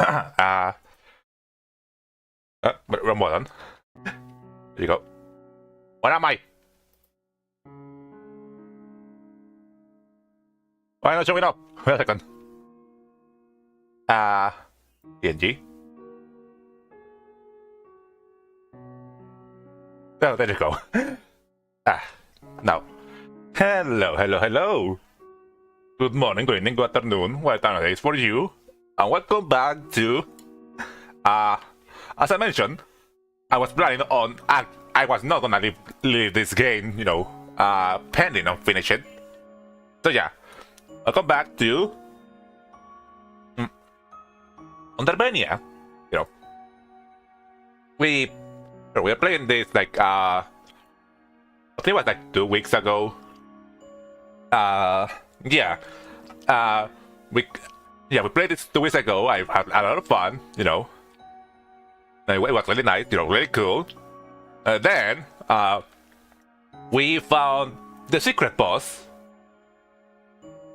Wrong button. There you go. Where am I? Why not showing up? Wait a second. PNG. Oh, there you go. Now. Hello. Good morning, good evening, good afternoon, what time it is for you. And welcome back to, as I mentioned, I was planning on, I was not gonna leave this game, pending on finishing. So yeah, welcome back to Undervania. We were playing this like I think it was like 2 weeks ago. Yeah. We played this 2 weeks ago. I had a lot of fun, It was really nice, really cool. Then we found the secret boss.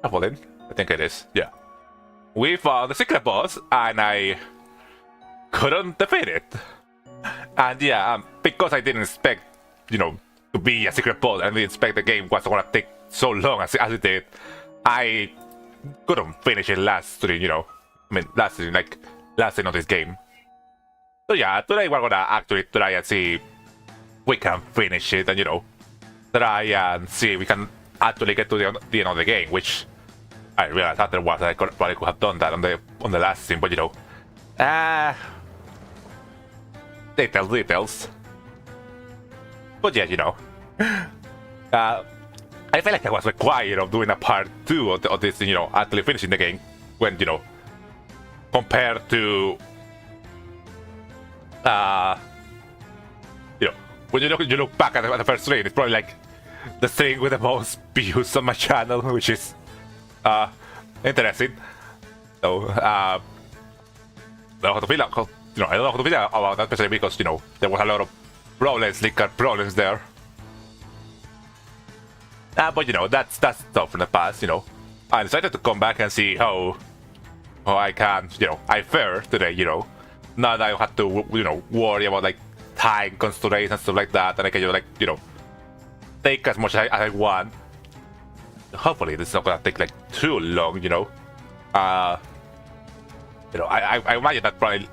I think it is. Yeah. We found the secret boss and I couldn't defeat it. And yeah, because I didn't expect, to be a secret boss and didn't expect the game was gonna take so long as it did, I couldn't finish it last stream, last stream of this game. So yeah, today we're gonna actually try and see if we can finish it and, try and see if we can actually get to the end of the game, which I realized afterwards I probably could have done that on the last stream, but details. But yeah, I feel like I was required of doing a part 2 of this, actually finishing the game when, compared to, when you look back at the first stream, it's probably like the thing with the most views on my channel, which is, interesting. So, I don't know how to feel, I don't know how to feel about that, especially because, there was a lot of problems, leaker problems there. But that's stuff from the past, I decided to come back and see how I can, I fare today, Now that I don't have to, worry about like time constraints and stuff like that, and I can just take as much as I want. Hopefully this is not gonna take like too long, I imagine that probably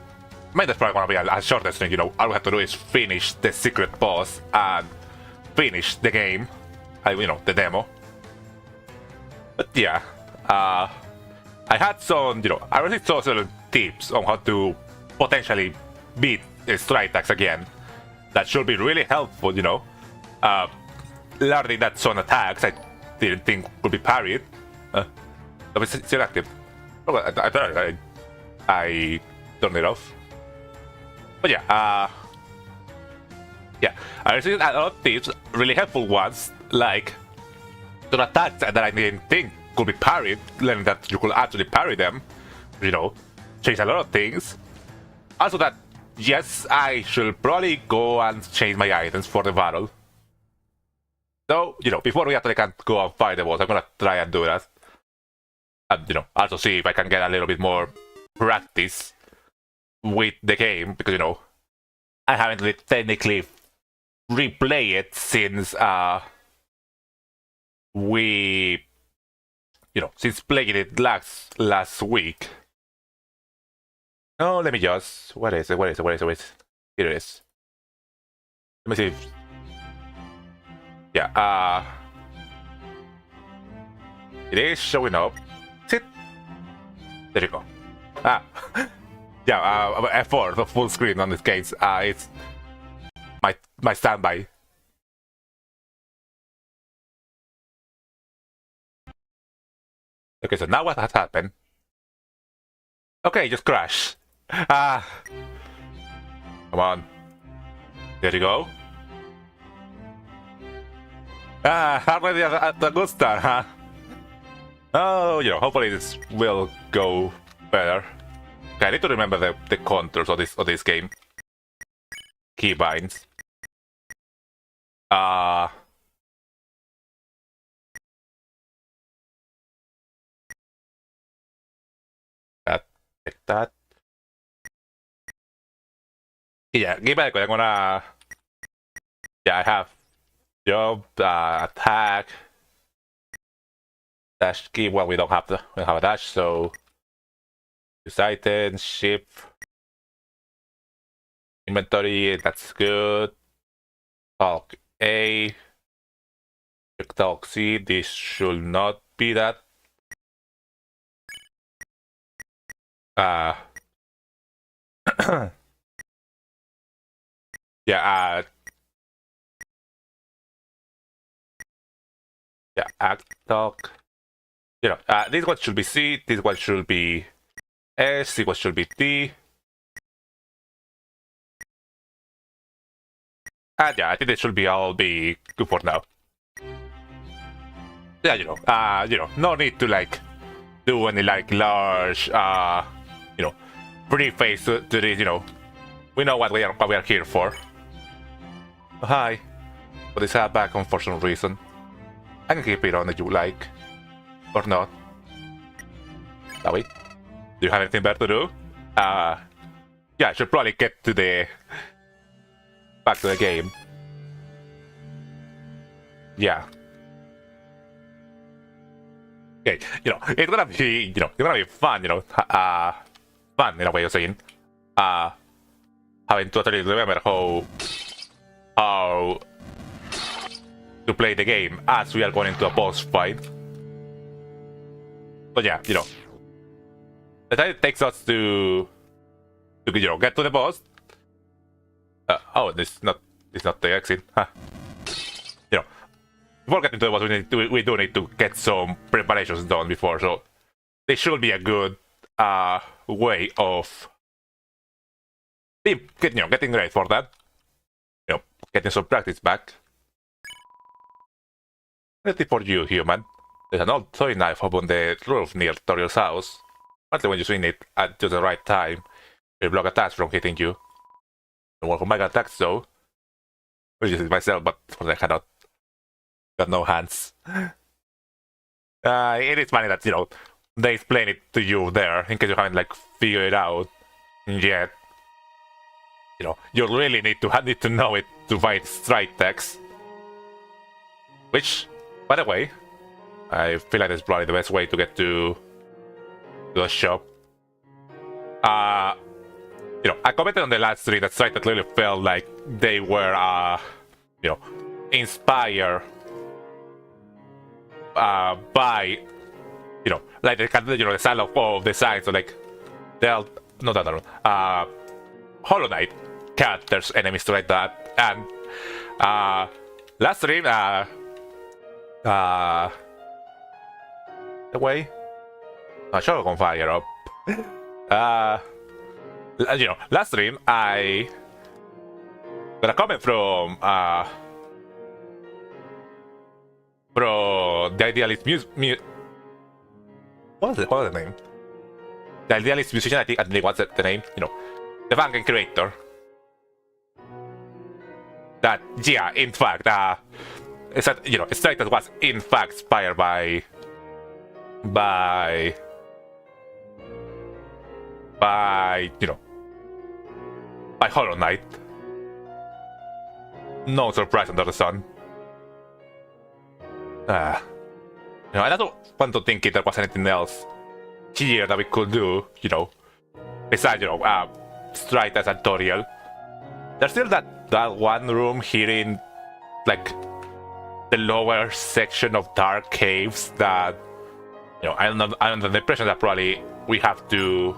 gonna be a shorter stream, all we have to do is finish the secret boss and finish the game. The demo. But yeah, I had some, I already saw some tips on how to potentially beat strike attacks again. That should be really helpful, learning that some attacks I didn't think could be parried. That was still active. Oh, I thought I turned it off. But yeah, I received a lot of tips, really helpful ones, like the attacks that I didn't think could be parried, learning that you could actually parry them, change a lot of things. Also that, yes, I should probably go and change my items for the battle. So, before we actually can go and fight the boss, I'm gonna try and do that. And, also see if I can get a little bit more practice with the game, because, I haven't really technically replay it since since playing it last week. Oh, let me just, where is it? Here it is. Let me see if, yeah, it is showing up. Is it? There you go. Yeah, F4, the full screen on this case. It's my standby. Okay, so now what has happened? Okay, just crash. Come on. There you go. Already at the good start, huh? Oh, hopefully this will go better. Okay, I need to remember the contours of this game. Keybinds. Like that. Yeah, give back. I'm gonna. Yeah, I have job, attack, dash key. Well, we don't have a dash, so use items, ship, inventory. That's good. Talk A. Talk C. This should not be that. Yeah. Yeah. Act talk. You know, this one should be C. This one should be S. This one should be D. And yeah, I think it should be all be good for now. Yeah, no need to like do any like large, preface to this. We know what we are here for. Oh, hi, but it's back on for some reason. I can keep it on if you like, or not. That way. Do you have anything better to do? Yeah, I should probably get to the back to the game. Yeah. Okay, it's gonna be, it's gonna be fun, fun in a way of saying. Having to totally remember how to play the game as we are going into a boss fight. But yeah, the time it takes us to get to the boss. Oh, this is not the exit. Huh. Before getting to the boss, we do need to get some preparations done before, so this should be a good way of getting ready for that. Getting some practice back. Anything for you, human. There's an old toy knife up on the roof near Toriel's house. Only when you swing it at just the right time, it will block attacks from hitting you. Don't work on my attacks though. I'll use it myself, but I cannot. Got no hands. It is funny that, they explain it to you there, in case you haven't, like, figured it out yet. You really need to know it to fight strike text. Which, by the way, I feel like it's probably the best way to get to the shop. I commented on the last stream that strike that really felt like they were, inspired by, like the style of design, so like Hollow Knight characters, enemies to like that, and last stream, the way, Shock on fire up. Last stream I got a comment from the Idealist what was the name? The Idealist musician, I think what's the name? The Vangan creator. That, yeah, in fact, it's that, it's like that was in fact inspired by Hollow Knight. No surprise under the sun. I don't want to think if there was anything else here that we could do, besides, strike as a tutorial. There's still that one room here in, like, the lower section of dark caves that, I'm under the impression that probably we have to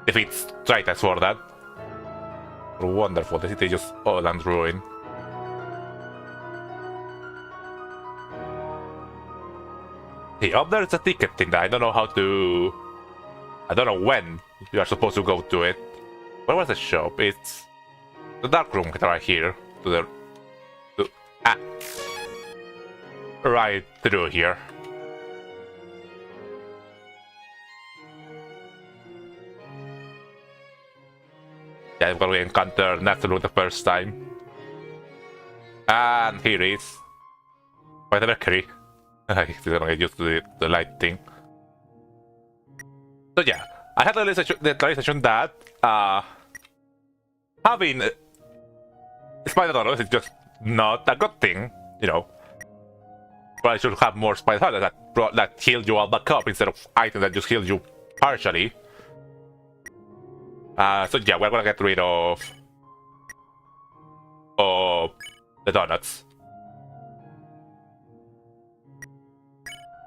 defeat strikers for that. Wonderful, the city just all and ruined. Hey, up there's a ticket thing that I don't know when you are supposed to go to it. Where was the shop? It's the dark room right here. Right through here. Yeah, where we encountered Nathalu the first time. And here is by the Mercury. I still don't get used to the light thing. So yeah, I had the realization that having spider tunnels is just not a good thing, you know. But I should have more spider tunnels that heal you all back up instead of items that just heal you partially. So yeah, we're gonna get rid of the donuts.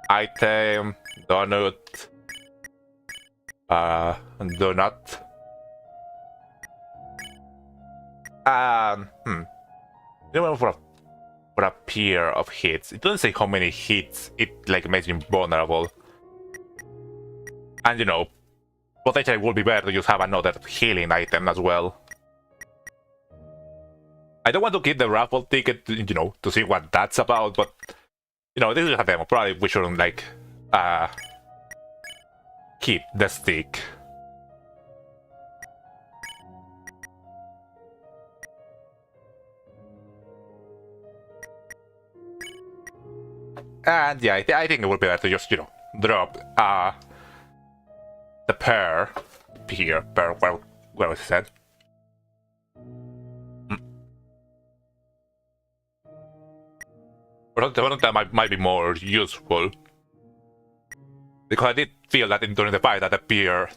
Item, donut, donut. You know, for a pair of hits. It doesn't say how many hits it like makes him vulnerable. And you know, potentially it would be better to just have another healing item as well. I don't want to get the raffle ticket, you know, to see what that's about, but you know, this is a demo. Probably we shouldn't like keep the stick. And yeah, I think it would be better to just, you know, drop the pair here, where was it said? That might be more useful. Because I did feel that during the fight that the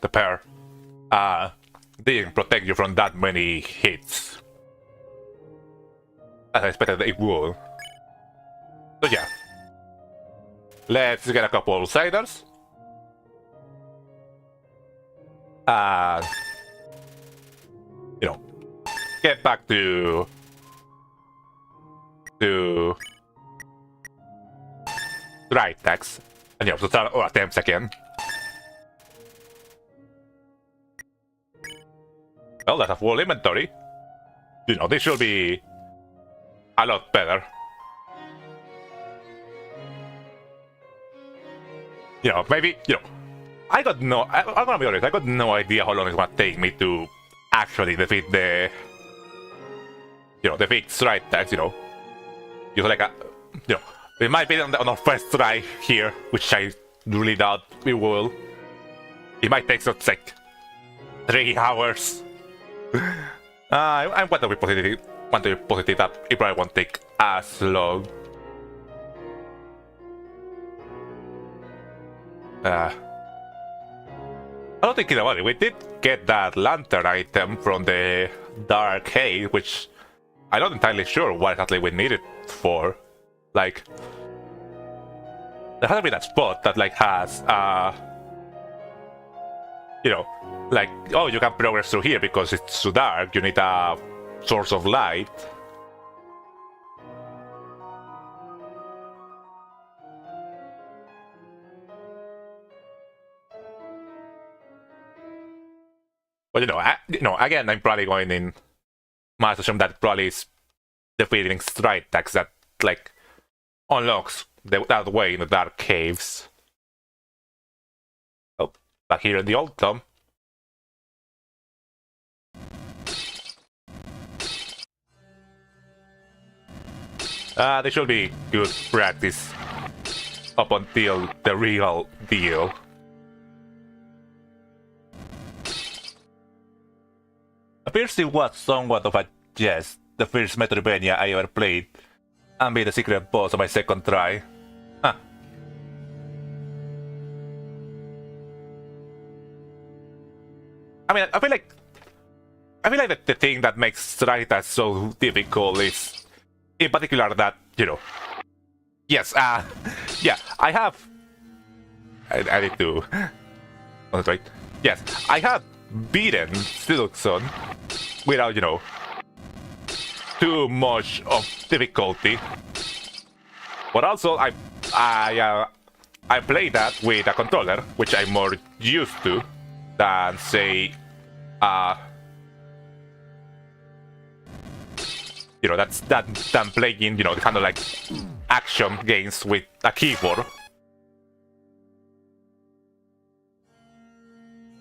pair didn't protect you from that many hits. As I expected it would. So yeah. Let's get a couple of ciders. And you know, get back to right attacks. And you know, to start our attempts again. Well, that's a full inventory. You know, this should be a lot better. You know, maybe, you know, I'm gonna be honest, I got no idea how long it's gonna take me to actually defeat the, you know, defeat strike attacks, you know. Just like a, you know, it might be on our first try here, which I really doubt we will. It might take us like 3 hours. I want to be positive that it probably won't take as long. I don't think about it. We did get that lantern item from the dark cave, which I'm not entirely sure what exactly we need it for. Like, there has to be that spot that like has you know, like, oh, you can progress through here because it's too dark. You need a source of light. But you know, again, I'm probably going in my assumption that probably is defeating strike attacks that like unlocks that way in the dark caves. Oh, back here in the old tomb. This should be good practice up until the real deal. Appears it was somewhat of a jest, the first metroidvania I ever played, and be the secret boss on my second try. Huh. I mean, I feel like the thing that makes strike attacks so difficult is, in particular, that, you know, yes, yeah, I have. I need to. That's right. Yes, I have beaten Silkson without, you know, too much of difficulty. But also, I play that with a controller, which I'm more used to than, say, you know, than playing, you know, the kind of like action games with a keyboard.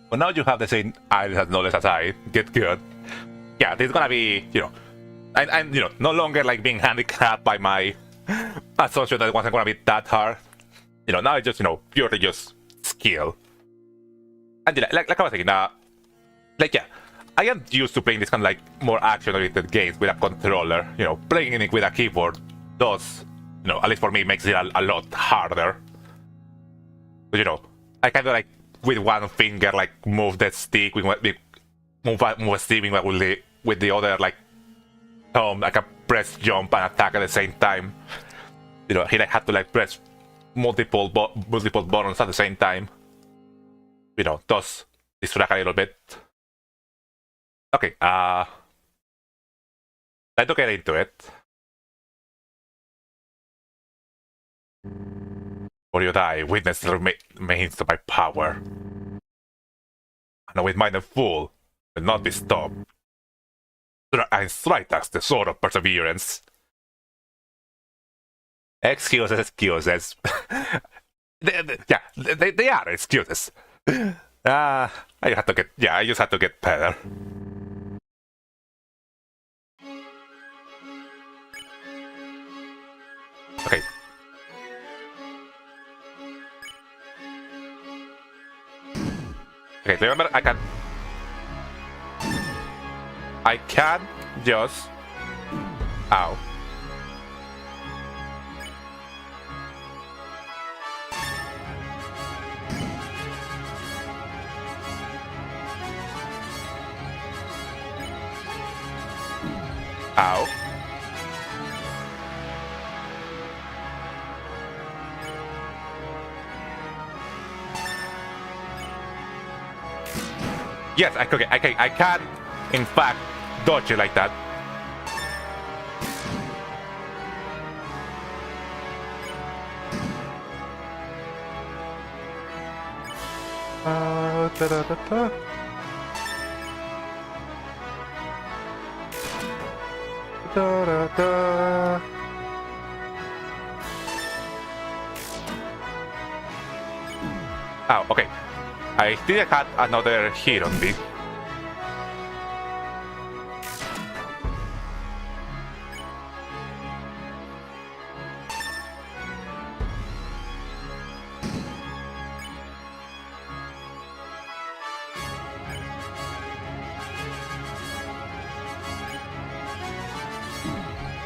But now you have the same knowledge as I. Get good. Yeah, this is gonna be, you know, I'm you know, no longer like being handicapped by my assumption that it wasn't gonna be that hard. You know, now it's just, you know, purely just skill. and like I was saying, like yeah, I am used to playing this kind of like more action-oriented games with a controller. You know, playing it with a keyboard does, you know, at least for me, makes it a lot harder. But, you know, I kind of like with one finger like move the stick, move a stick with the other like thumb. I can press jump and attack at the same time. You know, here I had to like press multiple buttons at the same time. You know, does distract a little bit. Okay, let's get into it. Or you die, witness the remains of my power. And with mind and fool will not be stopped. And strike us the sword of perseverance. Excuses. they are excuses. I just had to get better. Okay. Okay, remember I can just... Ow. Ow. Yes, I can, in fact, dodge it like that. Oh, okay. I think I had another hit on me.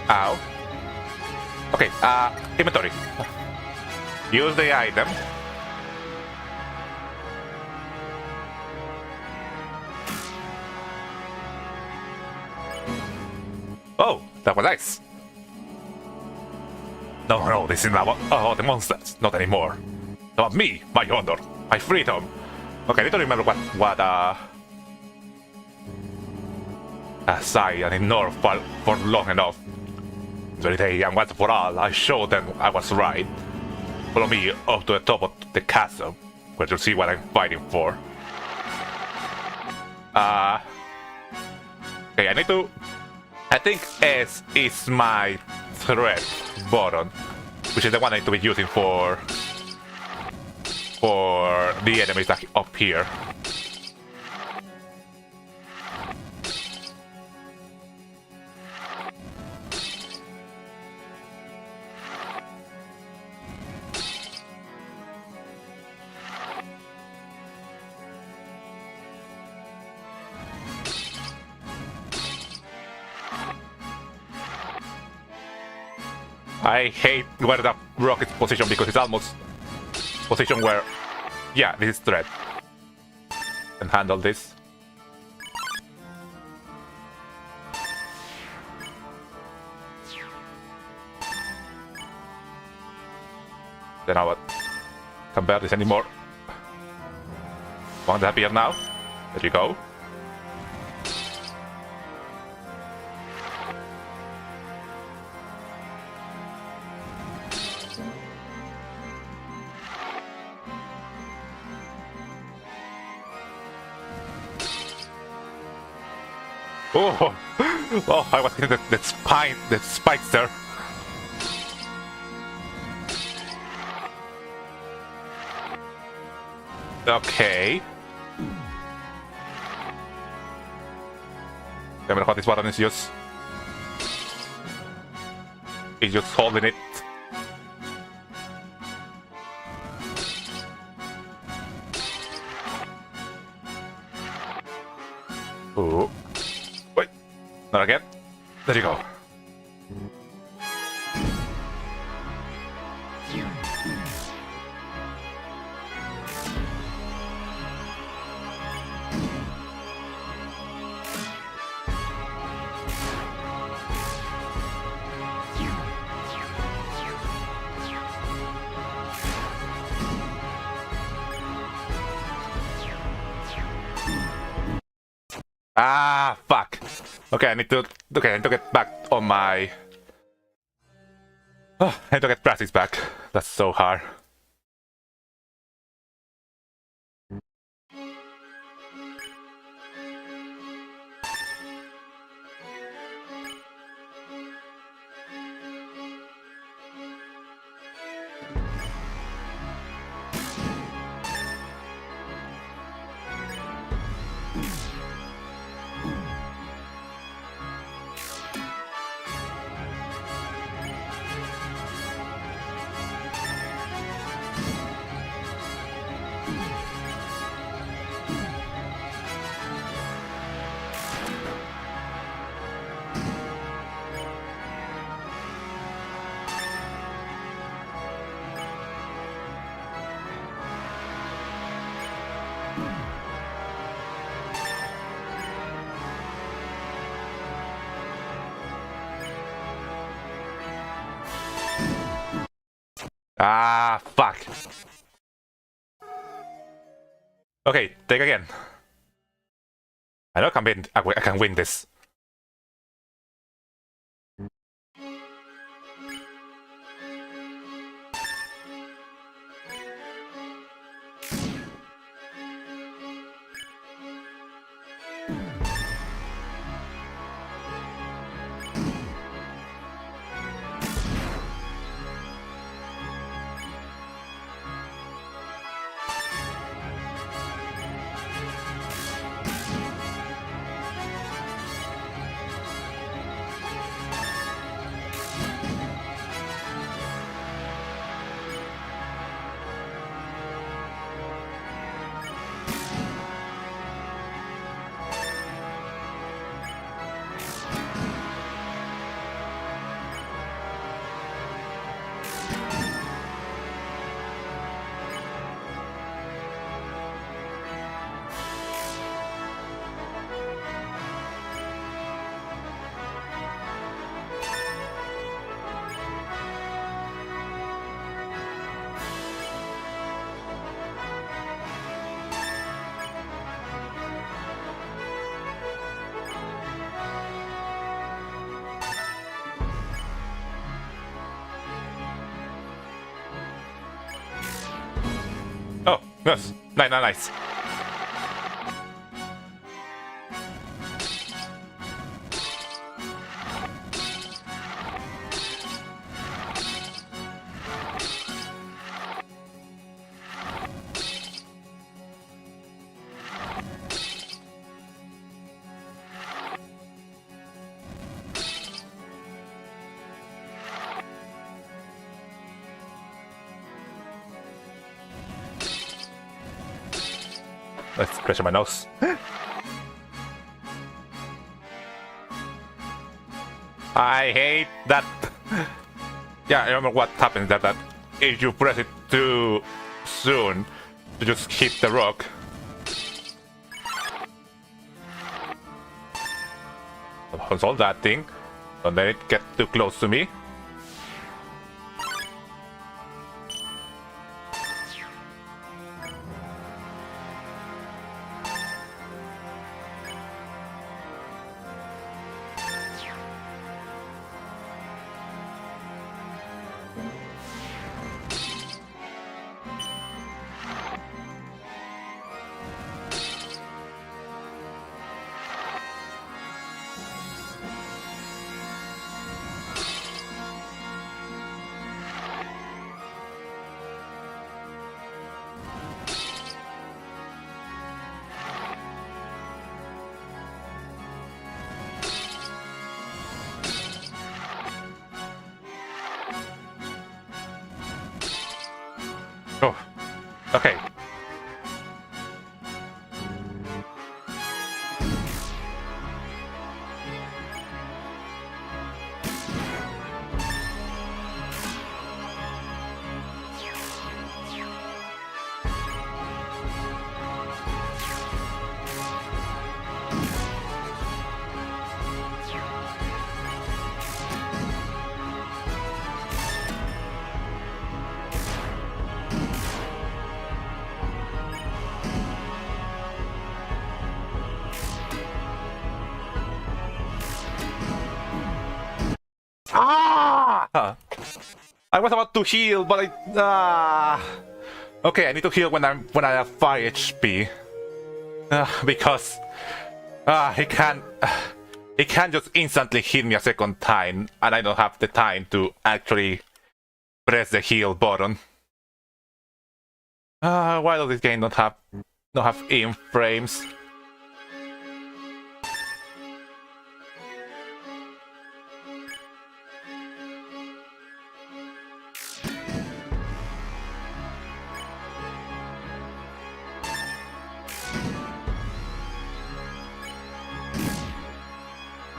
Ow. Okay, inventory. Use the item. Oh, that was nice. No, this is not about the monsters. Not anymore. About me, my honor, my freedom. Okay, I need to remember what sigh and ignore for long enough. Today and once for all, I showed them I was right. Follow me up to the top of the castle, where you'll see what I'm fighting for. Okay, I think S is my threat button, which is the one I need to be using for the enemies up here. I hate where the rocket's position because it's almost position where... Yeah, this is threat. Can handle this. Then I can't bear this anymore. Want to appear now? There you go. Oh, oh! I was hitting the spikes there. Okay. Remember what this button is just. It's just holding it. again. There you go. Ah, fuck. Okay, I need to get back on my... Oh, I need to get practice back. That's so hard. Ah, fuck. Okay, take again. I know I can win this. Oh, yes. Nice. Let's pressure my nose. I hate that. Yeah, I remember what happens that if you press it too soon, you just hit the rock. Console that thing. Don't let it get too close to me. Oh, okay. was about to heal, but okay, I need to heal when I have 5 HP. Because he can't just instantly hit me a second time, and I don't have the time to actually press the heal button. Why does this game not have in frames?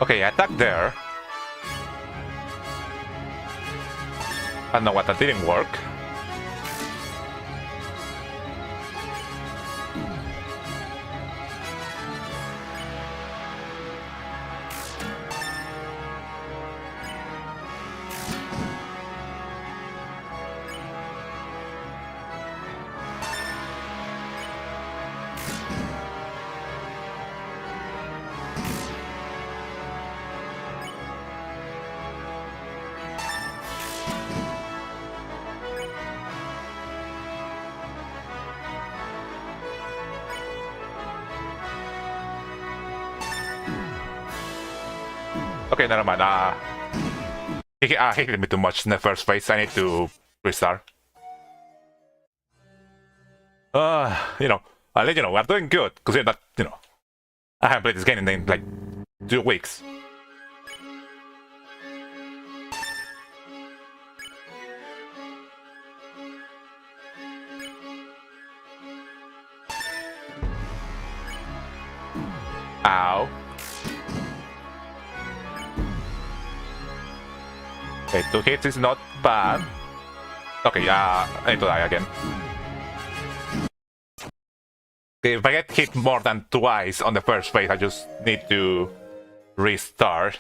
Okay, attack there. I don't know what, that didn't work. Okay, never mind. He hit me too much in the first phase. I need to restart. I'll let you know, we're doing good, considering that, I haven't played this game in like 2 weeks. Ow. Okay, 2 hits is not bad. Okay, I need to die again. Okay, if I get hit more than twice on the first phase, I just need to restart.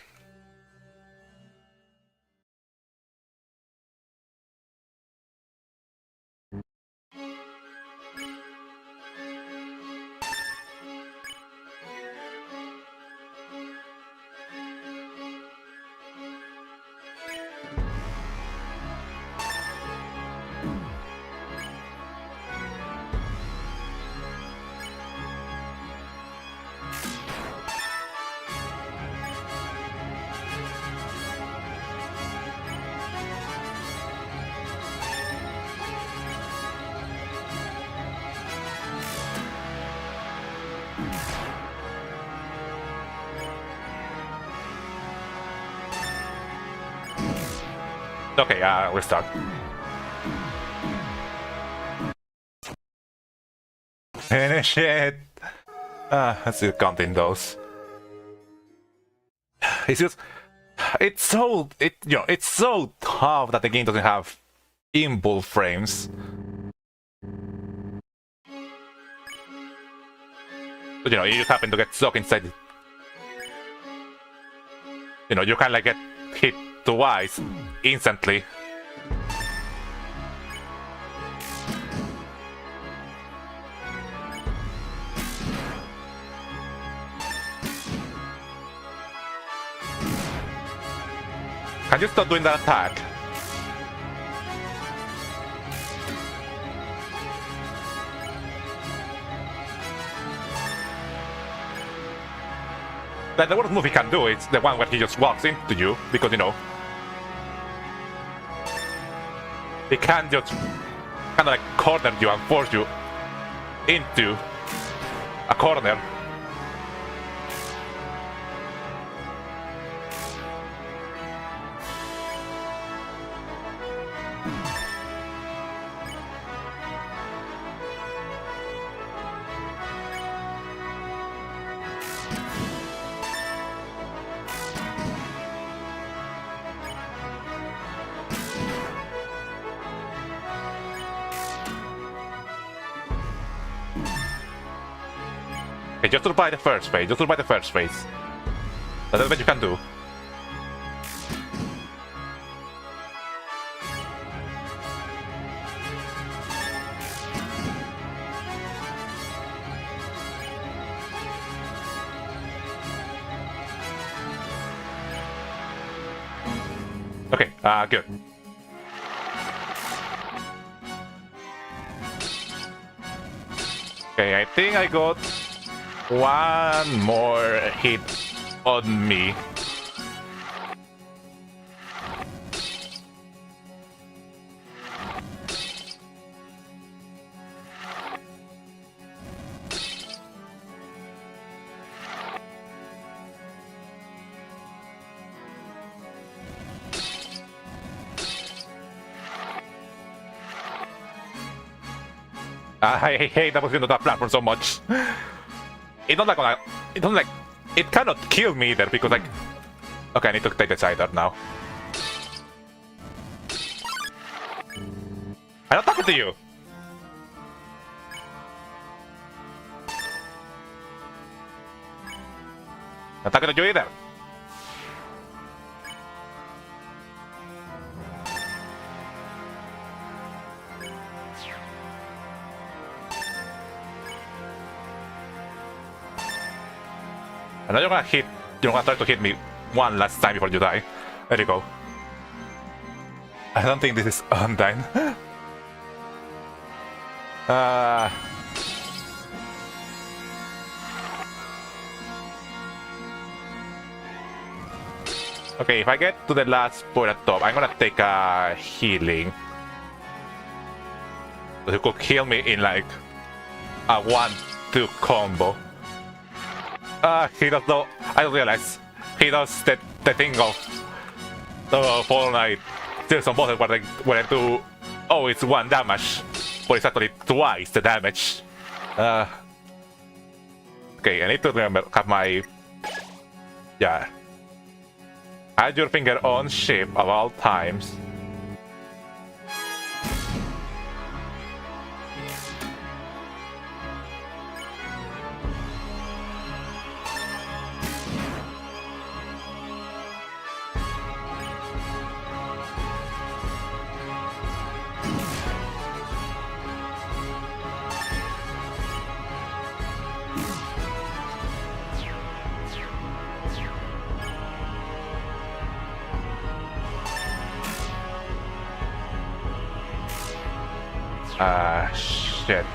Okay, restart. Finish it! I'm still counting those. It's just... It's so tough that the game doesn't have impulse frames. But, you just happen to get stuck inside it. You can like get hit twice instantly. Can you stop doing that attack? Like, the worst move he can do is the one where he just walks into you, because, he can just kind of like corner you and force you into a corner. Okay, just survive the first phase. Just survive the first phase. That's what you can do. Okay, good. Okay, I think I got one more hit on me. I hate that was into that platform so much. It's not like it doesn't like it cannot kill me either because like okay, I need to take the side out now. I'm not talking to you. Not talking to you either. And now you're gonna try to hit me one last time before you die. There you go. I don't think this is Undyne. Okay, if I get to the last point at top, I'm gonna take a healing. So you could heal me in like a 1-2 combo. He does though. I don't realize he does the thing of the Fortnite. There's some bosses where I do. Oh, it's 1 damage, but it's actually twice the damage. Okay, I need to remember have my yeah. Add your finger on ship of all times. Shit.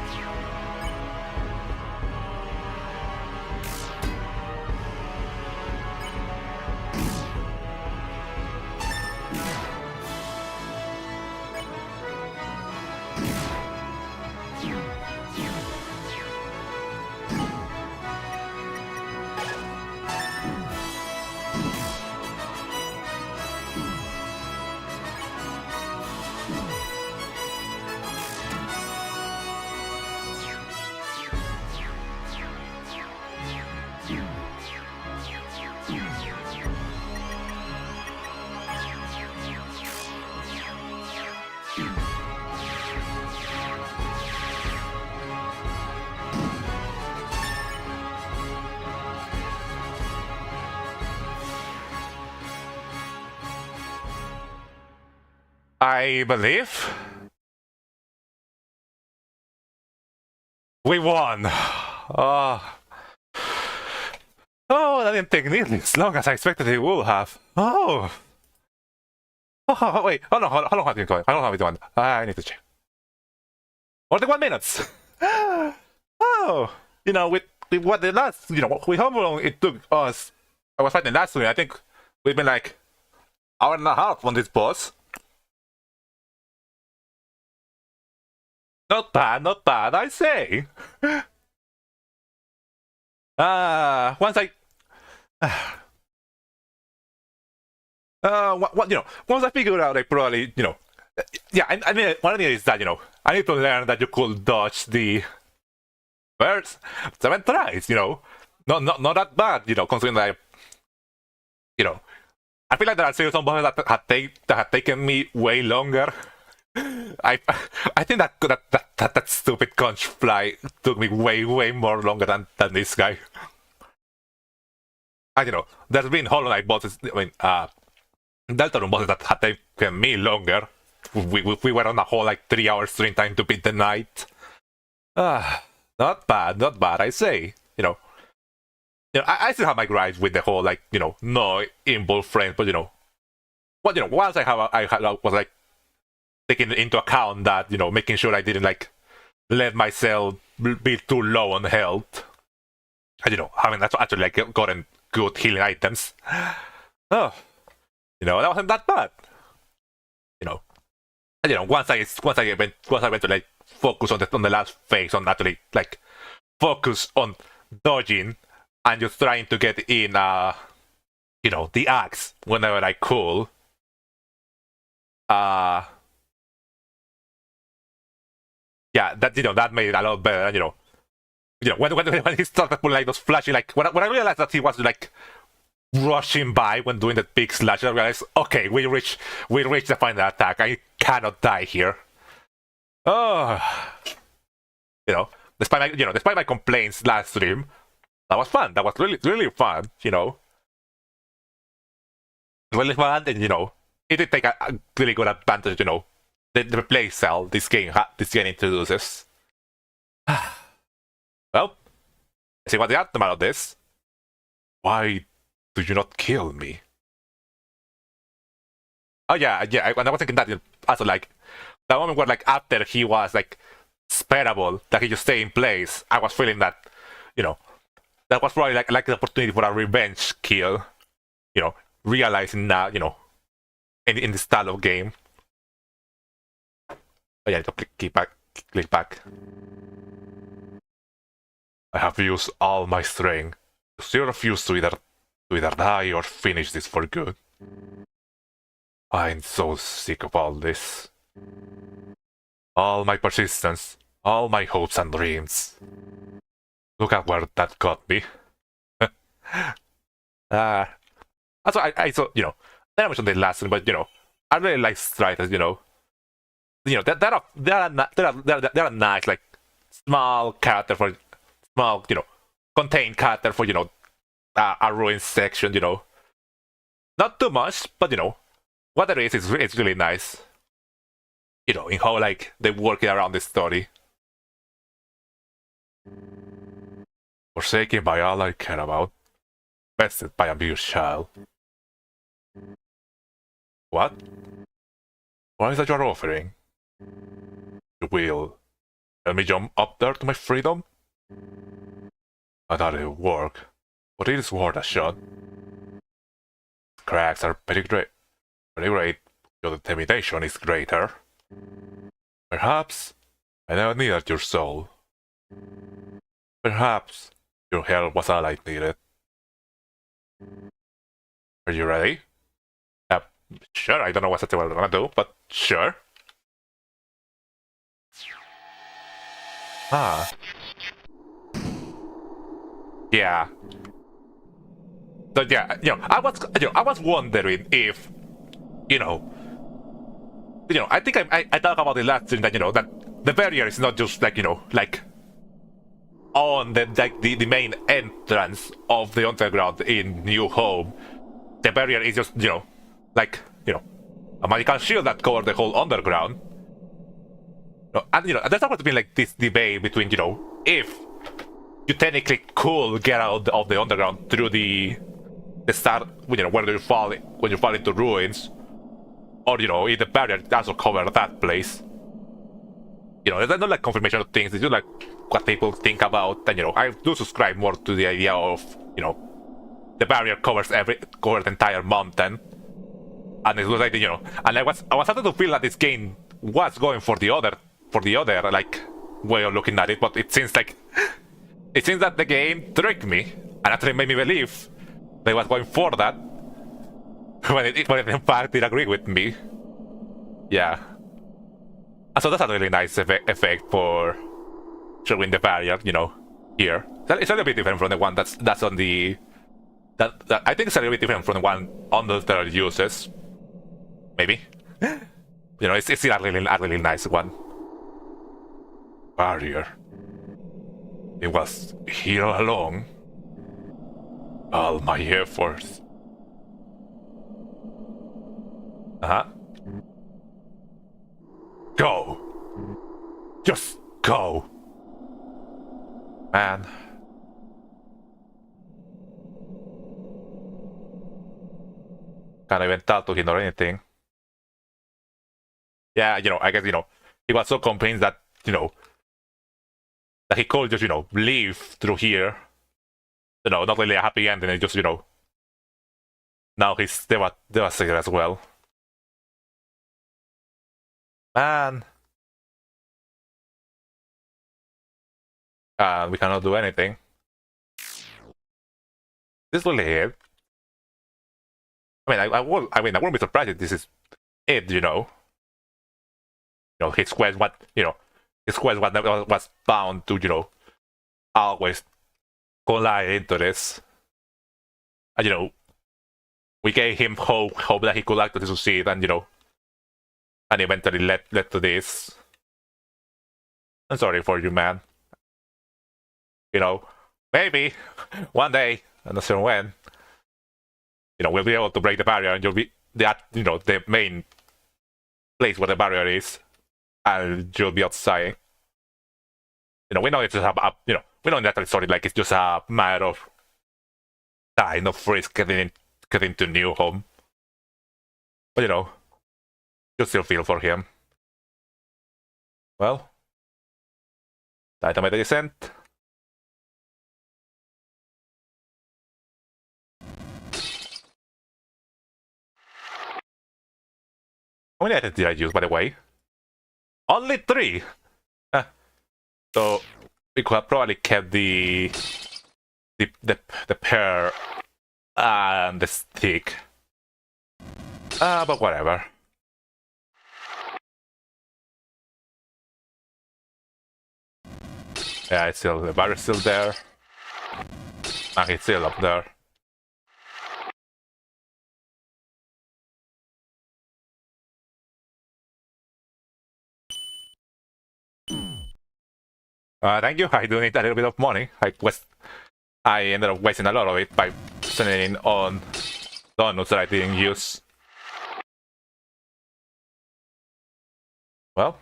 I believe we won. Oh, that didn't take nearly as long as I expected it would have. Oh, wait. How long have you been going? How long have you done? I need to check. 41 minutes. Oh, you know, with what the last, you know, with how long it took us. I was fighting last week. I think we've been like hour and a half on this boss. Not bad, I say. Once I, what you know, once I figured out, I probably, you know, yeah. I mean, one thing is that you know, I need to learn that you could dodge the first 7 tries. You know, not that bad. You know, considering that, you know, I feel like there are still some bosses that have taken me way longer. I think that stupid conch fly took me way more longer than this guy. I don't know. There's been Hollow Knight bosses. I mean, DeltaTune bosses that had taken me longer. We were on a whole like 3 hour stream time to beat the night. Not bad. I say. You know, I still have my gripes with the whole like no involved frames, but once I was like taking into account that making sure I didn't like let myself be too low on health. And, having actually like gotten good healing items. Oh, that wasn't that bad. And, once I went to like focus on the last phase on actually like focus on dodging and just trying to get in the axe whenever I could. Yeah, that made it a lot better. And, when he started pulling like those flashy, like when I realized that he was like rushing by when doing that big slash, I realized, okay, we reached the final attack. I cannot die here. Oh, despite my complaints last stream, that was fun. That was really fun. Really fun, and it did take a really good advantage. The play cell this game introduces. Well, see what the outcome of this. Why do you not kill me? Oh yeah. And I was thinking that also like the moment where like after he was like sparable, that he just stay in place. I was feeling that, that was probably like the opportunity for a revenge kill. Realizing that, in this style of game. Oh yeah, click back. I have used all my strength. You still refuse to either die or finish this for good. I'm so sick of all this. All my persistence, all my hopes and dreams. Look at where that got me. Also, I saw, I mentioned the last one, but I really like Striders. They're a nice like small character for small, contained character for a ruin section. Not too much, but what there is it's really nice. In how like they work around the story. Forsaken by all I care about, bested by a mere child. What? What is that you're offering? You will let me jump up there to my freedom? I thought it would work, but it is worth a shot. Cracks are pretty great. Your determination is greater. Perhaps I never needed your soul. Perhaps your help was all I needed. Are you ready? Sure, I don't know what I'm gonna do, but sure. Yeah. So yeah, I was wondering if, I think I talked about the last thing that that the barrier is not just like like on the main entrance of the underground in New Home. The barrier is just like a magical shield that covers the whole underground. And there's always been like this debate between if you technically could get out of the underground through the start when you fall into ruins, or if the barrier also cover that place. There's not like confirmation of things. It's just like what people think about. And I do subscribe more to the idea of the barrier covers the entire mountain, and it was like and I was starting to feel that this game was going for the other like way of looking at it, but it seems that the game tricked me and actually made me believe they was going for that when it in fact did agree with me. Yeah. And so that's a really nice effect for showing the barrier, here. It's a little bit different from the one that's on the that I think it's a little bit different from the one Undertale uses. Maybe. It's still a really nice one. Barrier. It was here all along. All my efforts. Go. Just go. Man. Can't even talk to him or anything. Yeah, I guess, he was so convinced that, that he could just, leave through here. Not really a happy ending, and just, now he's devastated as well. Man. We cannot do anything. This is really it. I mean, I wouldn't be surprised if this is it, his quest, was bound to, always collide into this. And, we gave him hope that he could actually succeed, and, and eventually led to this. I'm sorry for you, man. Maybe one day, I'm not sure when, we'll be able to break the barrier, and you'll be the main place where the barrier is, and you'll be outside. We know it's just we know that it's sort of like it's just a matter of kind of risk getting to new home. But you still feel for him. Well, Dynamite Descent. How many items did I use, by the way? Only 3! So, we could have probably kept the pear and the stick. But whatever. Yeah, it's still, the barrier's still there. And it's still up there. Thank you. I do need a little bit of money. I ended up wasting a lot of it by sending on donuts that I didn't use. Well,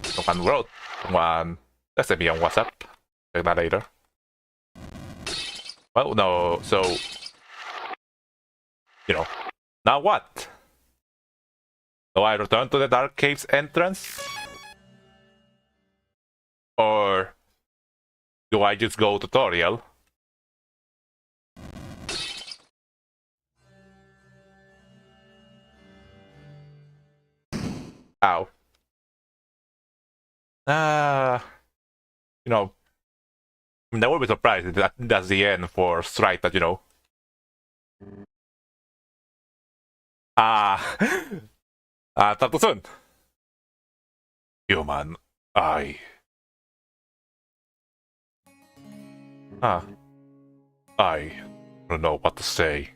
someone wrote, someone messaged me on WhatsApp. Check that later. Well, no, so now what? Do I return to the Dark Caves entrance? Or do I just go tutorial? Ow. I would be surprised if that's the end for Strike, that, talk to soon. Human, I don't know what to say.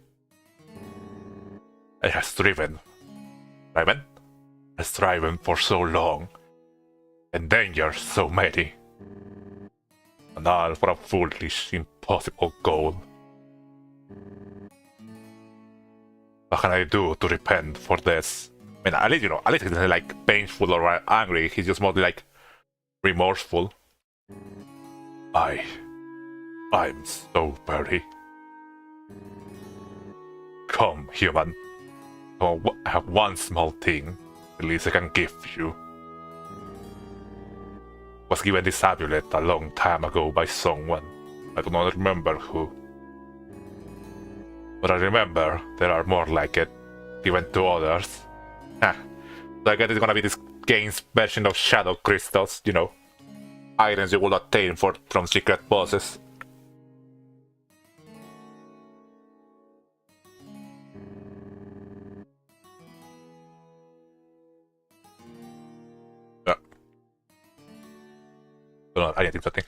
I has striven for so long, and danger so many, and all for a foolish, impossible goal. What can I do to repent for this? I mean, at least he's not like painful or angry. He's just mostly like remorseful. I'm so very. Come, human. I have one small thing, at least I can give you. Was given this amulet a long time ago by someone. I do not remember who. But I remember there are more like it, given to others. So I guess it's gonna be this game's version of Shadow Crystals, items you will obtain from secret bosses. I didn't think something.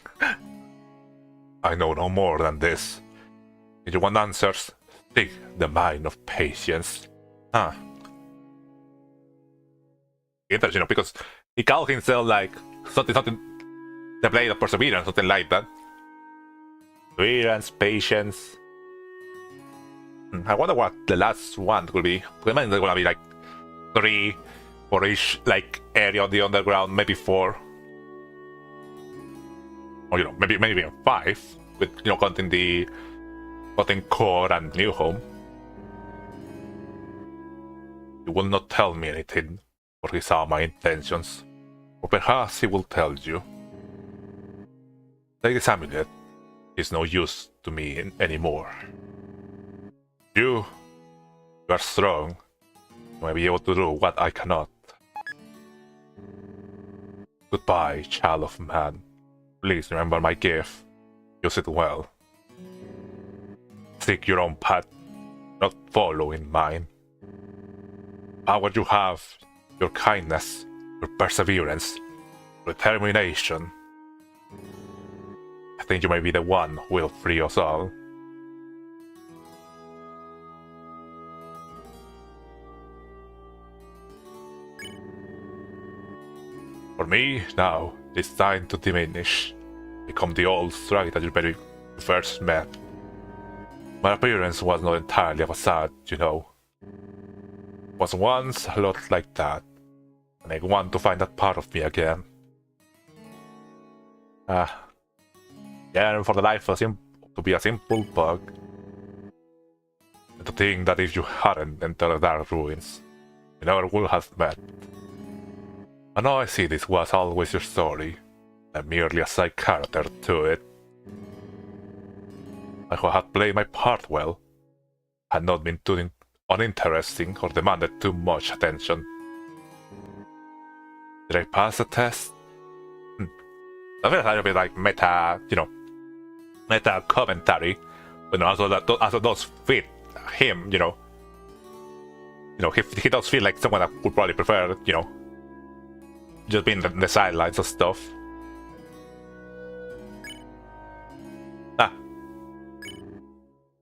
I know no more than this. If you want answers, seek the mind of patience. Interesting, because he called himself like something, the blade of perseverance, something like that. Perseverance, patience. I wonder what the last one could be. I imagine there's gonna be like 3 for each like area of the underground, maybe 4. Or maybe even 5, with counting the core and new home. You will not tell me anything, for he saw my intentions. Or perhaps he will tell you. Take this amulet. It's no use to me anymore. You are strong. You may be able to do what I cannot. Goodbye, child of man. Please remember my gift. Use it well. Seek your own path, not follow in mine. Power you have, your kindness, your perseverance, determination. I think you may be the one who will free us all. For me, now, it's time to diminish. Become the old strike that you first met. My appearance was not entirely a facade, you know. Was once a lot like that, and I want to find that part of me again. Yeah, for the life to be a simple bug. And to think that if you hadn't entered the dark ruins, you never would have met. And now I see this was always your story, and merely a side character to it. I had played my part well, had not been too uninteresting or demanded too much attention. Did I pass the test? I feel like a bit like meta commentary, but also that also does fit him, you know. He does feel like someone that would probably prefer, just being the sidelines of stuff.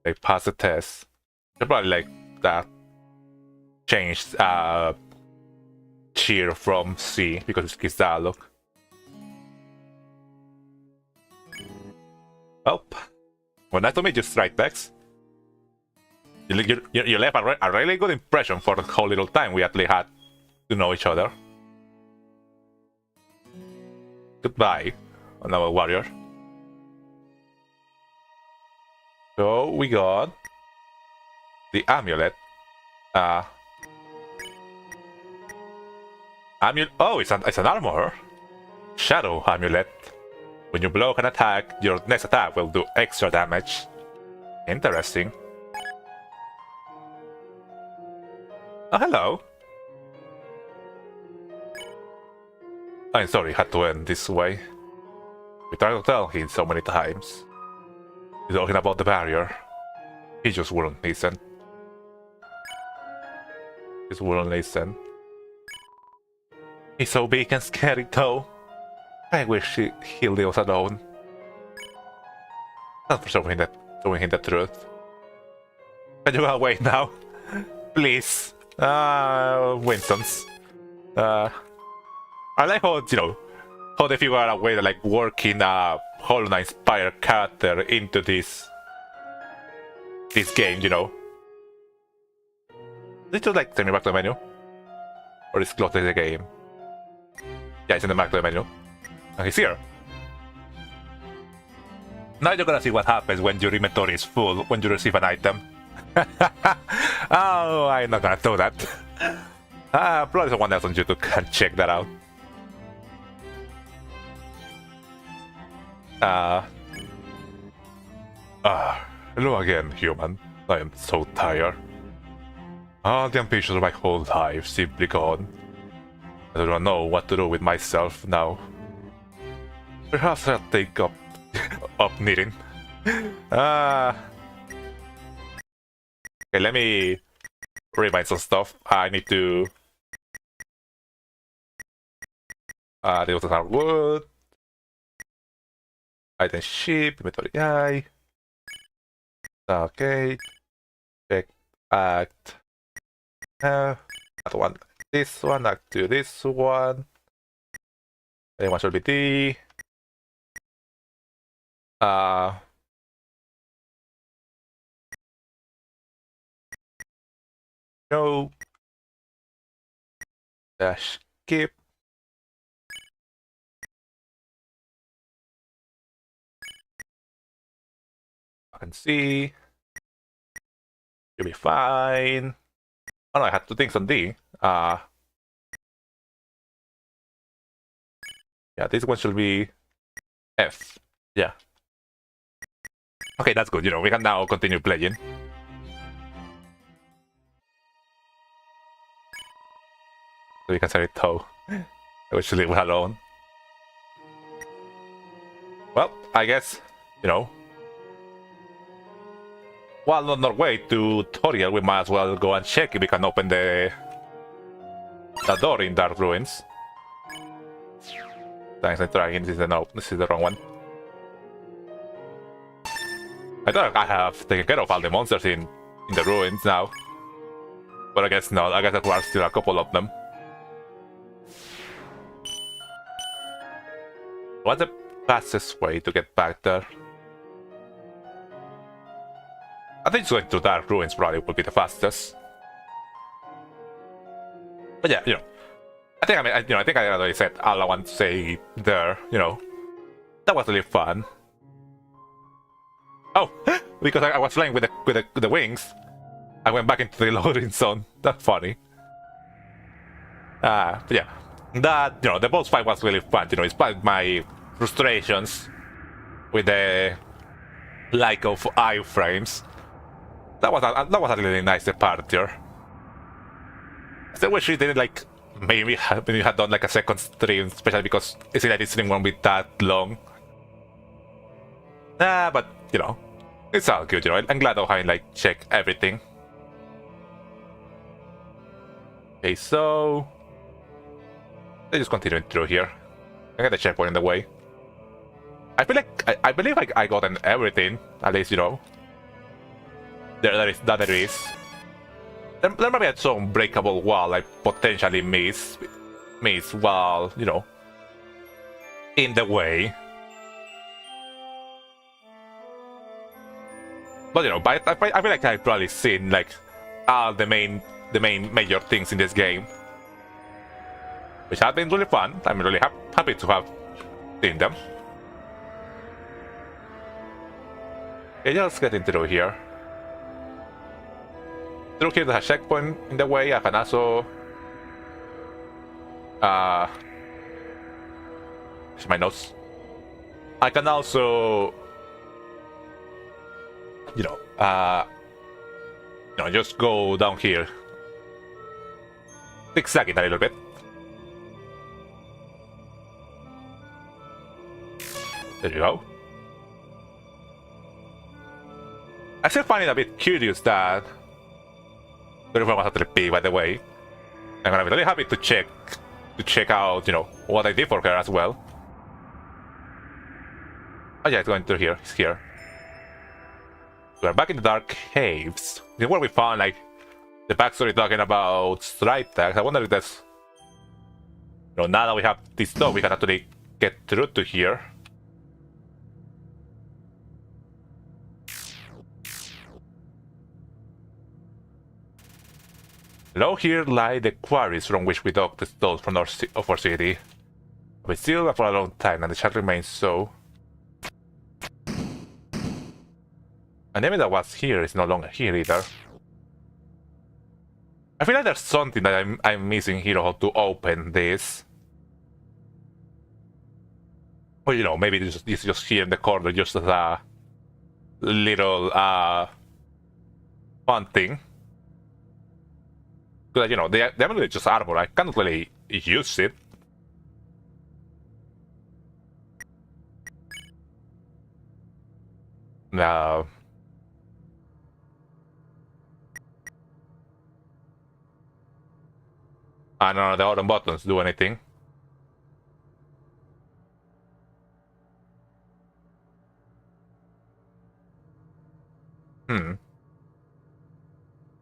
They passed the test. They probably like that changed cheer from C because it's dialogue. Well, nice to meet you, Strike Bex. You left a really good impression for the whole little time we actually had to know each other. Goodbye, another warrior. So we got the amulet. Oh, it's an armor. Shadow amulet. When you block an attack, your next attack will do extra damage. Interesting. Oh, hello. I'm sorry, it had to end this way. We tried to tell him so many times. He's talking about the barrier. He just wouldn't listen. He's so big and scary though. I wish he leaves alone. Not for showing him the truth. Can you go away now? Please. Winston's. I like how, how they figure out a way to like working a Hollow Knight inspired character into this game, Did it just like take me back to the menu? Or is it close to the game? Yeah, it's in the back to the menu. And he's here. Now you're gonna see what happens when your inventory is full when you receive an item. Oh, I'm not gonna do that. Probably someone else on YouTube can check that out. Hello again, human. I am so tired. The ambitions of my whole life simply gone. I don't know what to do with myself now. Perhaps I'll take up knitting. Okay, let me remind some stuff. I need to deal with some wood. Item ship, inventory I. Okay. Check act. That one. This one, act to this one. Then one should be D. No. Dash skip. I can see. You'll be fine. Oh no, I had two things on D. Yeah, this one should be F. Yeah. Okay, that's good. You know, we can now continue playing. So we can set it toe. We should leave it alone. Well, I guess, you know, while on our way to tutorial, we might as well go and check if we can open the door in Dark Ruins. Thanks, I'm trying. This is the wrong one. I thought I have taken care of all the monsters in the ruins now. But I guess not. I guess there are still a couple of them. What's the fastest way to get back there? I think going to Dark Ruins probably would be the fastest. But yeah, you know, I think I think I already said all I want to say there. You know, that was really fun. Oh, because I was flying with the wings, I went back into the loading zone. That's funny. But yeah, that, you know, the boss fight was really fun. You know, despite my frustrations with the lack of iframes, that was a really nice departure. I still wish we did it, like, maybe we had done like a second stream, especially because it seemed like this stream won't be that long. But you know, it's all good. You know, I'm glad I like check everything. Okay, so let's just continue through here. I got the checkpoint in the way. I feel like I believe I gotten everything. At least, you know, there is. There might be some breakable wall I potentially miss while, you know, in the way. But you know, I feel like I've probably seen like all the main major things in this game, which have been really fun. I'm really happy to have seen them. Okay, just getting through here. Through here, there's a checkpoint in the way. I can also my notes. I can also, you know, just go down here, zigzagging a little bit. There you go. I still find it a bit curious that the river was at the P, by the way. I'm gonna be really happy to check out, you know, what I did for her as well. Oh yeah, it's going through here. It's here. We're back in the dark caves. This is where we found like the backstory talking about strike tags. I wonder if that's, you know, now that we have this stuff, we can actually get through to here. Below here lie the quarries from which we dug the stones from our city. We still for a long time, and the shall remain so. An enemy that was here is no longer here either. I feel like there's something that I'm missing here how to open this. Or, you know, maybe it's just here in the corner, just as a little fun thing. Because, you know, they haven't really just armor. I cannot really use it. No. I don't know, the other buttons do anything.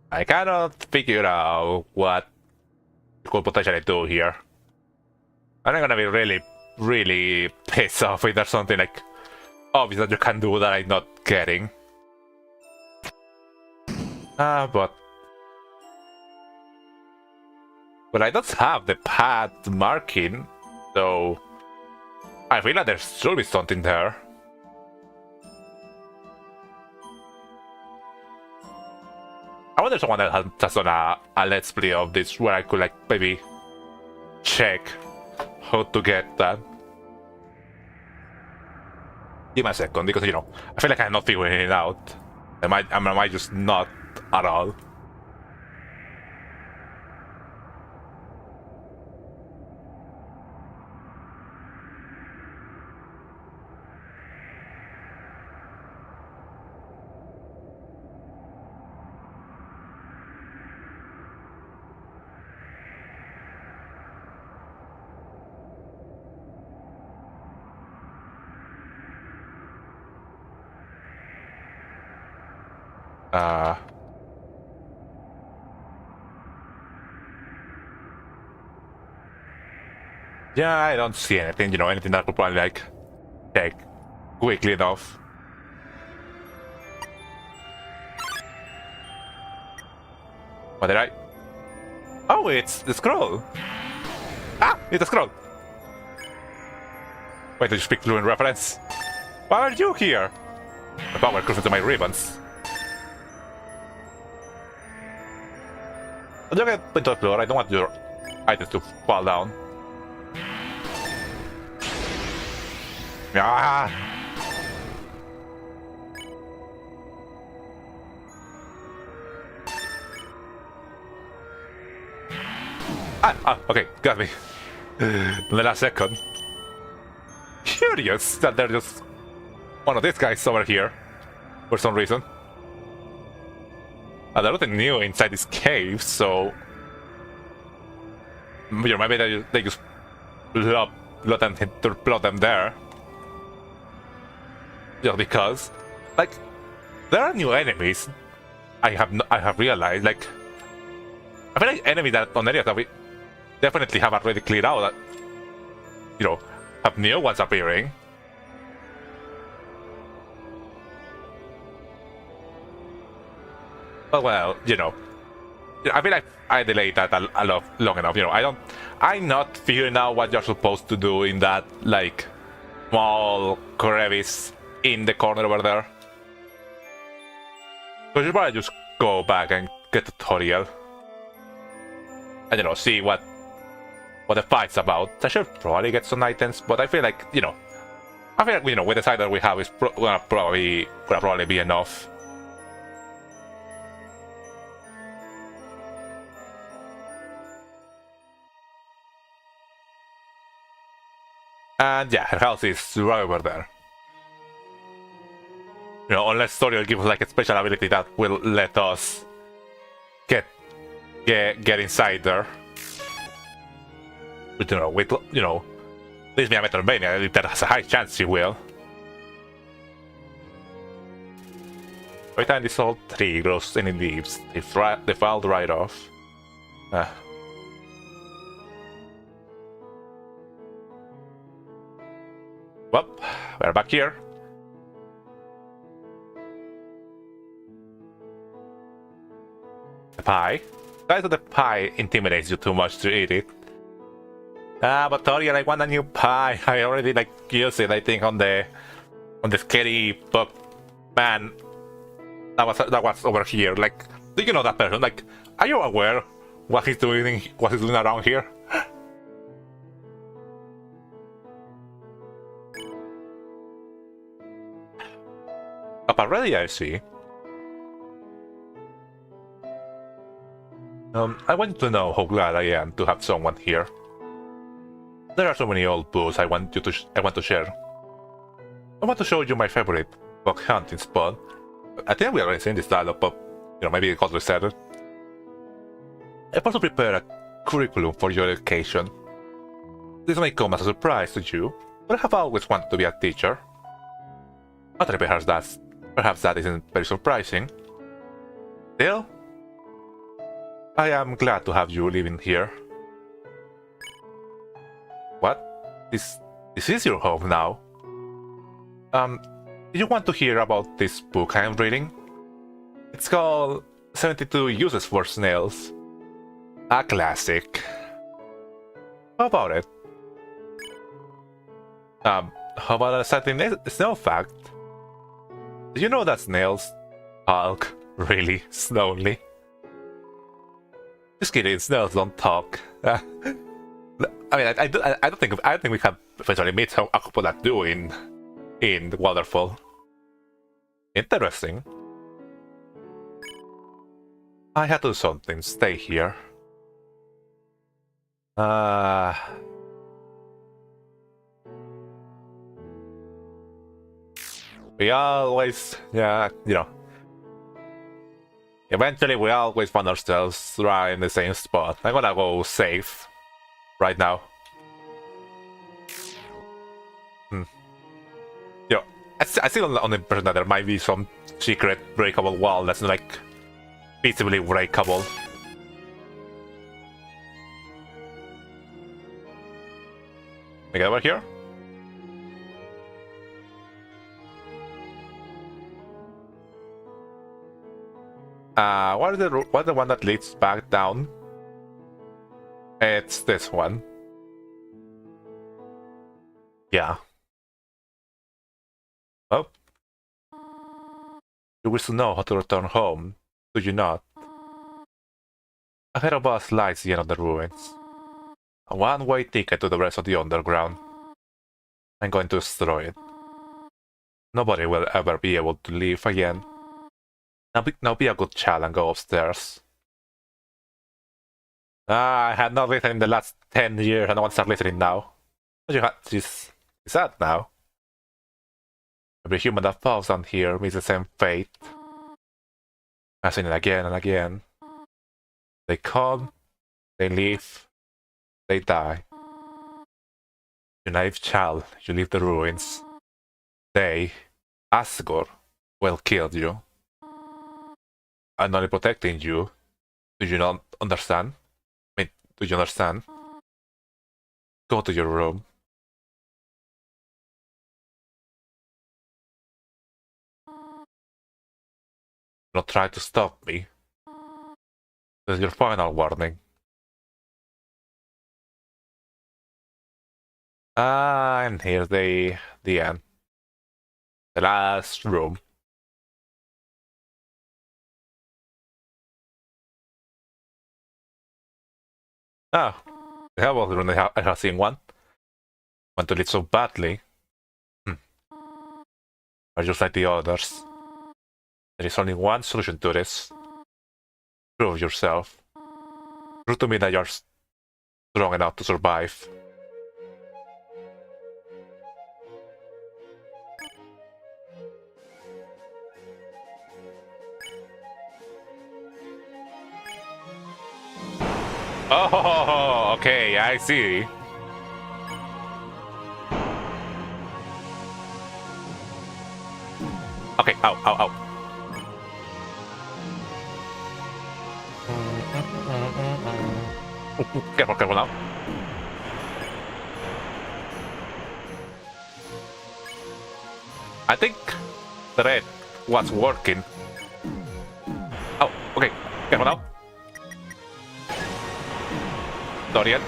I cannot figure out what you could potentially do here. I'm gonna be really pissed off if there's something like obvious that you can do that I'm not getting. But I don't have the path marking, so I feel like there should be something there. I wonder if someone else has done a let's play of this where I could like maybe check how to get that. Give me a second, because, you know, I feel like I'm not figuring it out. Am I just not at all? Yeah, I don't see anything, you know, anything that could probably, like, take quickly enough. What did I... Oh, it's the scroll! Ah, it's a scroll! Wait, did you speak fluent reference? Why are you here? My power goes into my ribbons. Don't get into the floor, I don't want your items to fall down. Ah! Okay, got me. The last second. Curious that there's just one of these guys over here for some reason. And there's nothing new inside this cave, so you know, maybe they just plot them there. Just because, like, there are new enemies. I have realized, like, I feel like enemies that on areas that we definitely have already cleared out, that, you know, have new ones appearing. But well, you know, I feel like I delayed that a lot long enough. You know, I'm not figuring out what you're supposed to do in that, like, small crevice in the corner over there. So you probably just go back and get a tutorial. And, you know, see what the fight's about. I should probably get some items, but I feel like, you know, with the side that we have is gonna probably be enough. And yeah, her house is right over there. You know, unless Story will give us like a special ability that will let us get inside there. But you know, this being a metroidvania, that has a high chance she will. Every time this old tree grows any leaves, they fall right off. Well, we're back here. The pie. Guys, the pie intimidates you too much to eat it. But Tori, I want a new pie. I already used it, I think, on the scary bug man that was over here. Like, do you know that person? Like, are you aware what he's doing around here? Up already, I see. I want you to know how glad I am to have someone here. There are so many old books I want to share. I want to show you my favorite bug hunting spot. I think we already seen this dialogue, but you know, maybe it got resetted. I've also prepared a curriculum for your education. This may come as a surprise to you, but I have always wanted to be a teacher. But perhaps that isn't very surprising. Still, I am glad to have you living here. What? This is your home now? Do you want to hear about this book I am reading? It's called 72 Uses for Snails. A classic. How about it? How about a exciting snail fact? Did you know that snails talk really slowly? Just kidding, snails don't talk. I mean, I don't think we can eventually meet a couple that do in in the waterfall. Interesting. I had to do something. Stay here. We always, yeah, you know. Eventually, we always find ourselves right in the same spot. I'm gonna go safe right now. You know, I see on the impression that there might be some secret breakable wall that's like feasibly breakable. We get over here? What is the one that leads back down? It's this one. Yeah. Oh. You wish to know how to return home, do you not? Ahead of us lies the end of the ruins. A one-way ticket to the rest of the underground. I'm going to destroy it. Nobody will ever be able to leave again. Now be a good child and go upstairs. I had not listened in the last 10 years and I want to start listening now. She's sad now. Every human that falls down here meets the same fate. I've seen it again and again. They come, they leave, they die. You naive child, you leave the ruins. They, Asgore, will kill you. I'm only protecting you. Do you not understand? I mean, do you understand? Go to your room. Do not try to stop me. This is your final warning. And here's the end. The last room. Ah, the hell was the room I have seen one. Want to lead so badly. Are just like the others. There is only one solution to this. Prove yourself. Prove to me that you're strong enough to survive. Oh, okay, I see. Okay, ow, ow, ow. Careful, careful now. I think the red was working. Oh, okay, careful now. Dorian.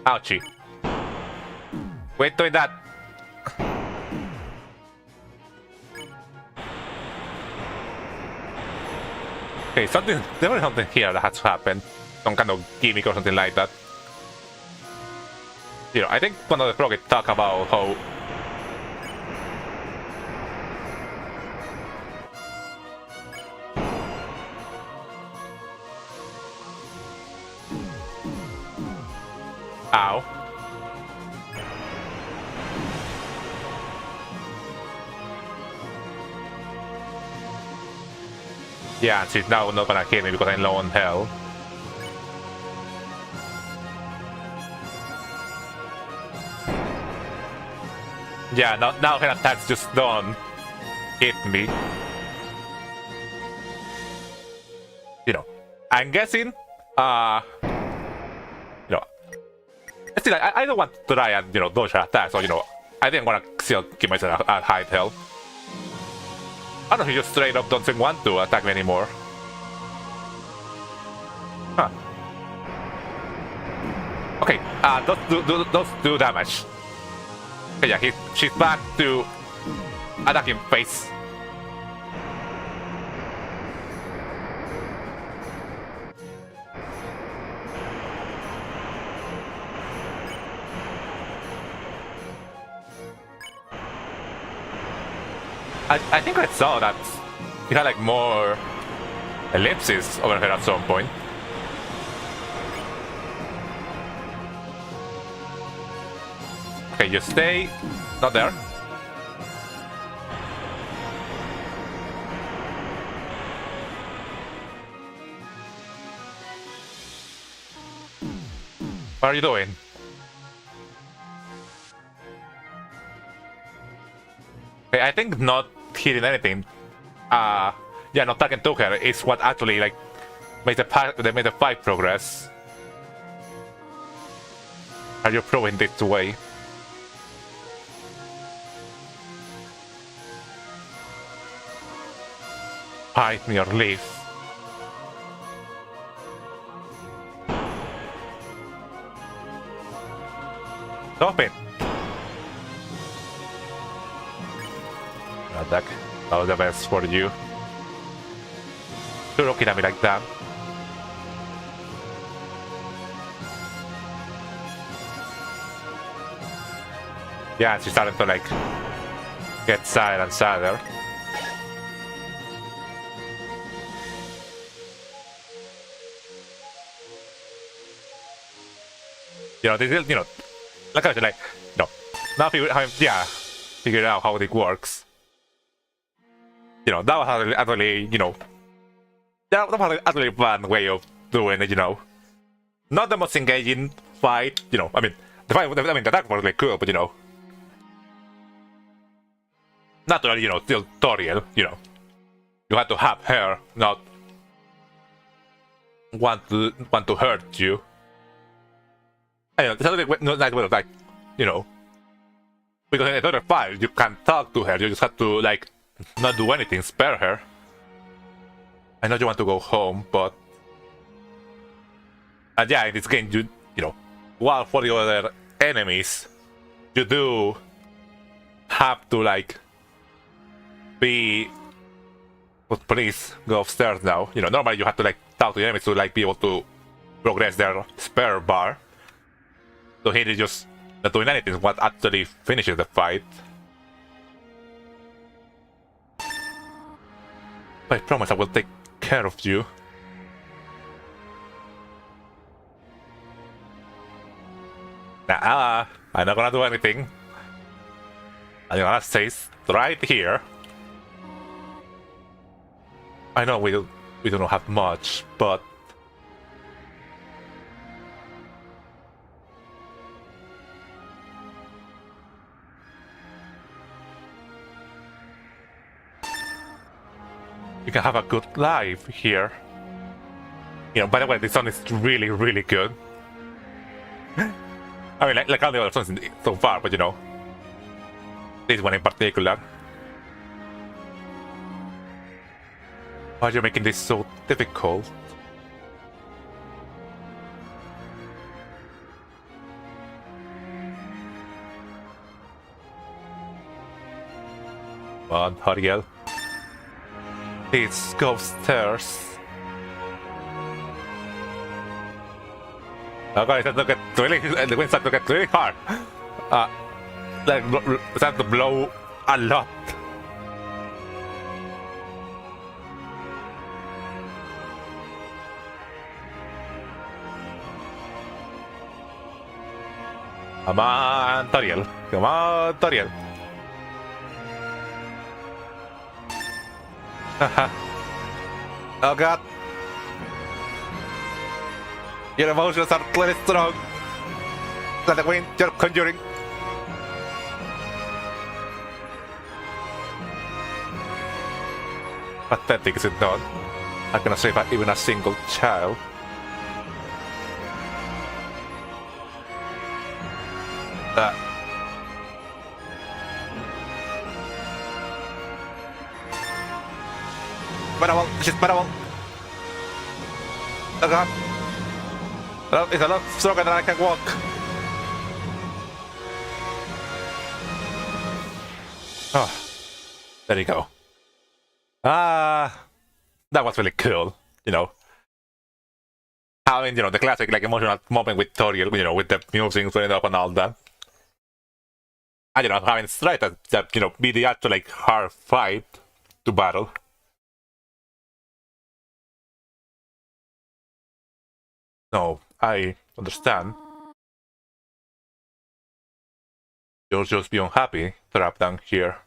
Ouchie. Wait doing that. Okay, there was something here that had to happen. Some kind of gimmick or something like that. You know, I think one of the projects talk about how... Ow. Yeah, she's now not gonna kill me because I'm low on health. Yeah, now her attacks just don't hit me. You know, I'm guessing, you know, still, I don't want to try and, you know, dodge her attacks, or, you know, I think I'm gonna still keep myself at high health. I don't know, he just straight up doesn't want to attack me anymore. Huh. Okay, those do damage. Okay, yeah, she's back to attacking face. I think I saw that he had like more ellipses over here at some point. Okay, you stay not there. What are you doing? Okay, I think not hitting anything. Yeah, not talking to her is what actually like made the fight progress. Are you proving this way? Hide me or leave. Stop it! Attack. All the best for you. You're looking at me like that. Yeah, she's starting to like get sadder and sadder. You know, this is, you know, like I said, like, no, now figured out how it works. You know, that was actually, you know, that was actually a fun way of doing it, you know. Not the most engaging fight, you know, I mean, the attack was really cool, but, you know, not really, you know, still tutorial, you know. You had to have her not want to hurt you. I know, it's a little nice way of like, you know, because in the other fight you can't talk to her, you just have to like not do anything, spare her. I know you want to go home, but and yeah, in this game you know, while for the other enemies, you do have to like be. But please go upstairs now. You know, normally you have to like talk to the enemies to like be able to progress their spare bar. So here is just not doing anything, what actually finishes the fight. I promise I will take care of you. Nah, I'm not gonna do anything. I'm gonna stay right here. I know we don't have much, but you can have a good life here. You know, by the way, this song is really, really good. I mean, like all the other songs so far, but you know, this one in particular. Why are you making this so difficult? Come on, Hariel. Please go upstairs. Oh guys, that get really, the wind started to get really hard. Like, start to blow a lot. Come on, Toriel. Come on, Toriel. Oh god. Your emotions are clearly strong. Let the wind, you're conjuring. Pathetic, is it not? I'm gonna save even a single child. Bearable, she's bearable. Oh god. It's a lot stronger than I can walk. Oh, there you go. That was really cool, you know. Having, you know, the classic, like, emotional moment with Toriel, you know, with the music turning up and all that. And, you know, having straight that, you know, be the actual, like, hard fight to battle. No, I understand. You'll just be unhappy trapped down here.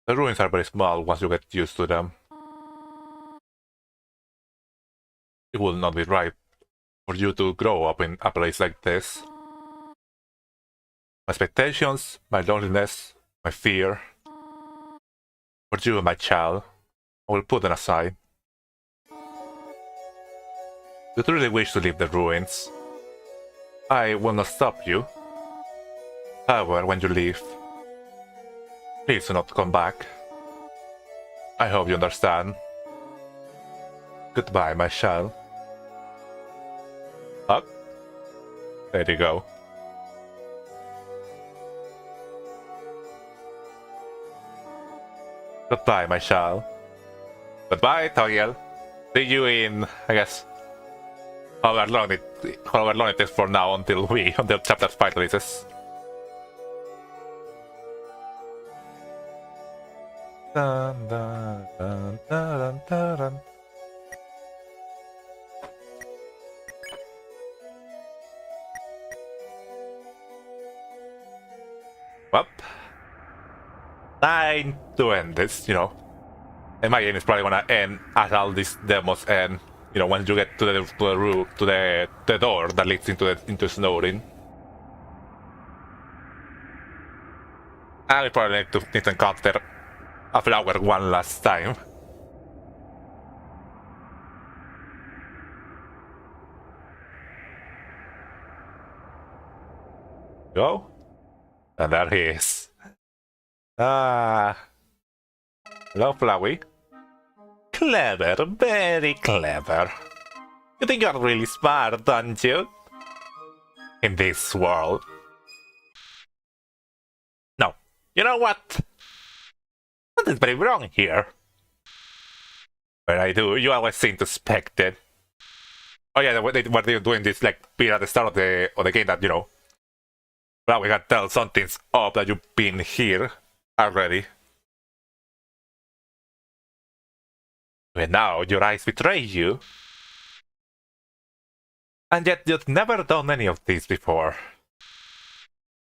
The ruins are very small once you get used to them. It will not be right for you to grow up in a place like this. My expectations, my loneliness, my fear. For you, my child, I will put them aside. You truly wish to leave the ruins. I will not stop you. However, when you leave, please do not come back. I hope you understand. Goodbye, my child. Up. There you go. Goodbye, my child. Goodbye, Toriel. See you in, I guess, however long it is for now until chapter 5 releases. Dun, dun, dun, dun, dun, dun. Well, time to end this, you know. And my game is probably gonna end as all these demos end. You know, when you get to the roof, to the door that leads into Snowdin. I probably need to encounter a flower one last time. Go. And there he is. Hello, Flowey. Clever, very clever. You think you're really smart, don't you? In this world. No. You know what? Something's very wrong here. When I do, you always seem to suspect it. Oh yeah, what they're doing this like bit at the start of the game that, you know, well, we can tell something's up that you've been here already. And now your eyes betray you. And yet you've never done any of this before.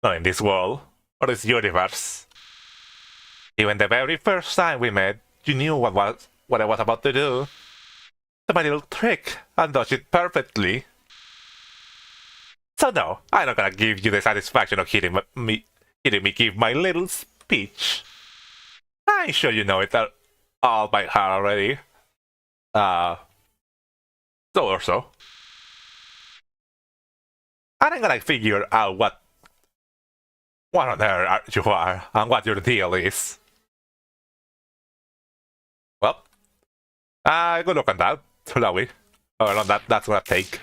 Not in this world, or this universe. Even the very first time we met, you knew what I was about to do. My little trick, and dodged it perfectly. So no, I'm not gonna give you the satisfaction of hearing me give my little speech. I'm sure you know it all by heart already. So or so. And I'm gonna figure out what on earth you are and what your deal is. Well, good luck on that, shall we? Oh, no, that's gonna take.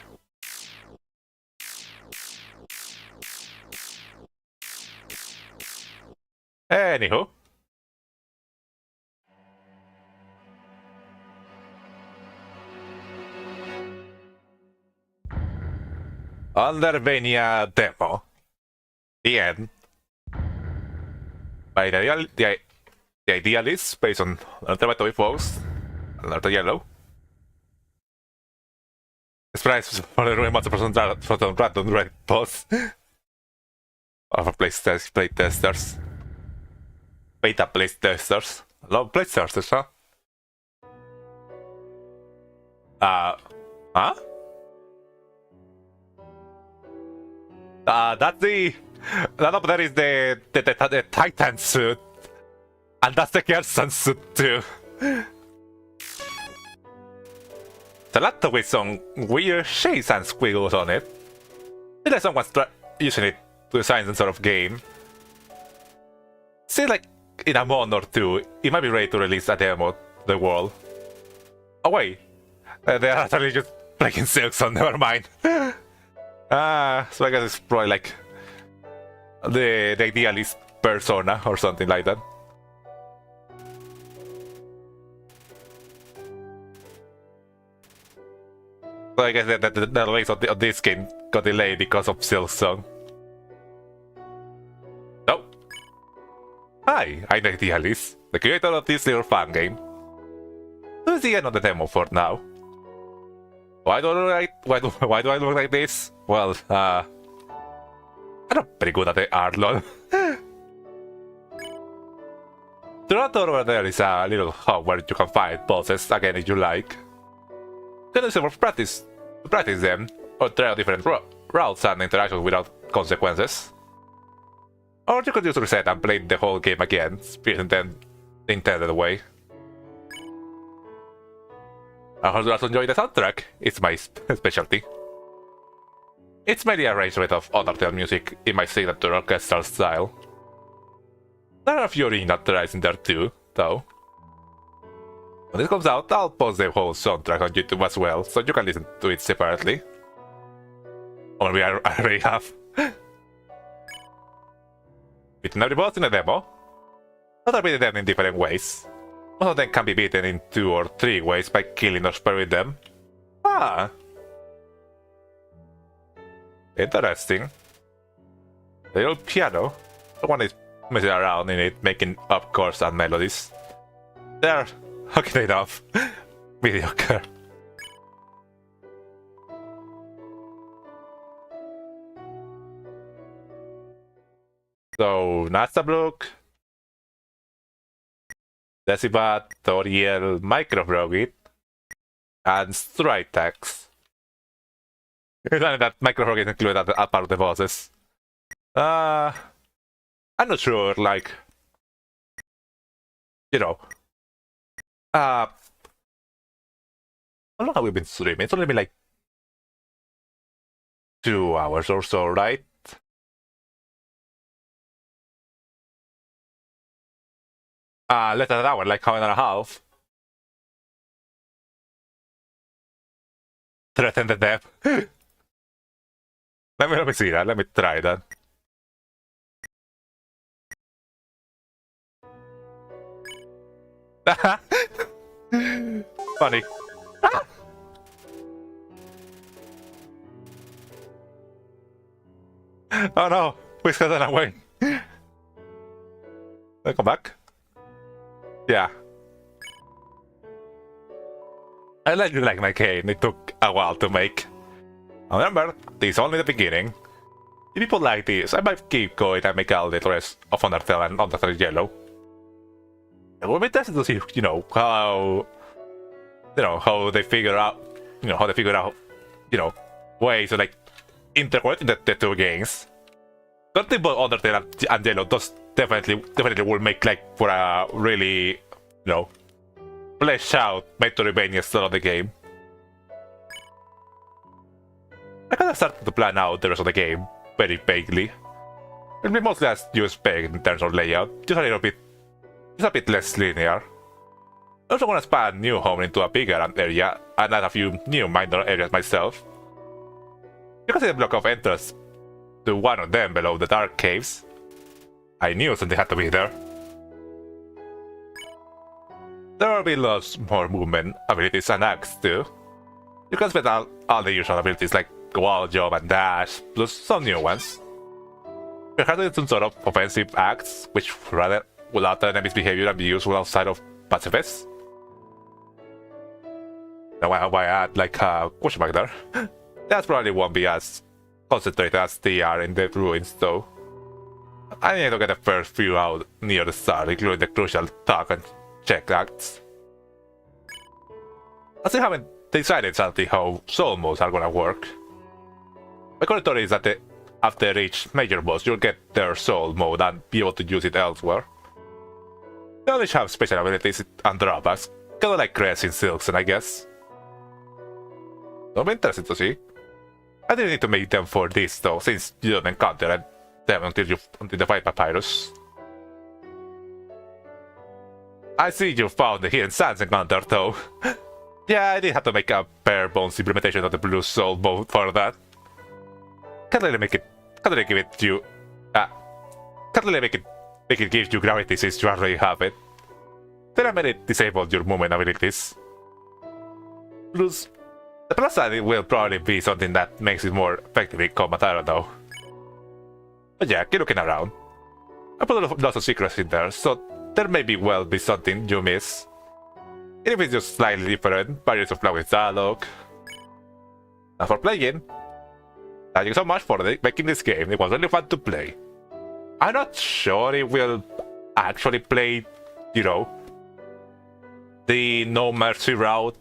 Anywho. Undervania demo. The end. By the idealist based on Undertale folks. Undertale Yellow. Sprites for the remote from random red boss. Of playtesters. Beta playtesters. Love playtesters, huh? Huh? That up there is the Titan suit. And that's the Gerson suit too. The latter with some weird shades and squiggles on it. It's like someone's using it to design some sort of game. See, like in a month or two, it might be ready to release a demo to the world. Oh wait, they're actually just Breaking silk, so never mind. So I guess it's probably like the idealist persona or something like that. So I guess that the release of this game got delayed because of Silksong. No. Hi, I'm the idealist, the creator of this little fun game. This is the end of the demo for now. Why do I look like this? Well, I'm not pretty good at the art, lol. The right over there is a little hub where you can find bosses again if you like. Then there's a practice them, or try out different routes and interactions without consequences. Or you could just reset and play the whole game again, in the intended way. I hope you also enjoy the soundtrack, it's my specialty. It's mainly a arrangement of Undertale music in my signature orchestral style. There are a few original tracks in there too, though. When this comes out, I'll post the whole soundtrack on YouTube as well, so you can listen to it separately. Or maybe I already have. Beating every boss in a demo. Not beating them in different ways. Most of them can be beaten in 2 or 3 ways by killing or sparing them. Ah! Interesting. The little piano. Someone is messing around in it, making up chords and melodies. They're okay enough. Mediocre. So, Nastabrook, Decibat, Toriel, Microfrogit, and Stritex. Isn't that Microfrogit is included as part of the bosses? I'm not sure, like... You know... How long have we been streaming? It's only been like 2 hours or so, right? Less than an hour, like hour and a half. Threaten the death. Let me see that. Let me try that. Funny. Oh no, Whisker ran away. Come back. Yeah. I like my game, it took a while to make. Remember, this is only the beginning. If people like this, I might keep going and make all the rest of Undertale and Undertale Yellow. It will be interesting to see, how they figure out, ways to like integrate the 2 games. Something about Undertale and Yellow does definitely will make like for a really, fleshed out metroidvania style of the game. I kinda started to plan out the rest of the game very vaguely. It'll be mostly as you expect in terms of layout, just a bit less linear. I also want to expand New Home into a bigger area and add a few new minor areas myself. You can see the block of entrance to one of them below the dark caves. I knew something had to be there. There will be lots more movement abilities and acts too. You can spend all the usual abilities like wall jump and dash, plus some new ones. You have to do some sort of offensive acts, which rather will alter enemies' behavior and be useful outside of pacifists. Now why add like a question mark there? That probably won't be as concentrated as they are in the ruins though. I need to get the first few out near the start, including the crucial talk and check acts. I still haven't decided exactly how soul modes are gonna work. My current theory is that after each major boss you'll get their soul mode and be able to use it elsewhere. They only have special abilities and drawbacks, kinda like Crest in Silksong, I guess. It'll be interesting to see. I didn't need to make them for this though, since you don't encounter them until you fight Papyrus. I see you found the hidden sands encounter though. Yeah, I did have to make a bare bones implementation of the Blue Soul mode for that. Can't really make it. Can't really give it to you. Can't really make it give you gravity since you already have it. Then I made it disable your movement abilities. Plus, the plus side will probably be something that makes it more effective in combat. I don't know. But yeah, keep looking around. I put lots of secrets in there, so there may be well be something you miss. Even if it's just slightly different, barriers of flowers dialogue. And for playing, thank you so much for making this game. It was really fun to play. I'm not sure it will actually play, you know, the no mercy route.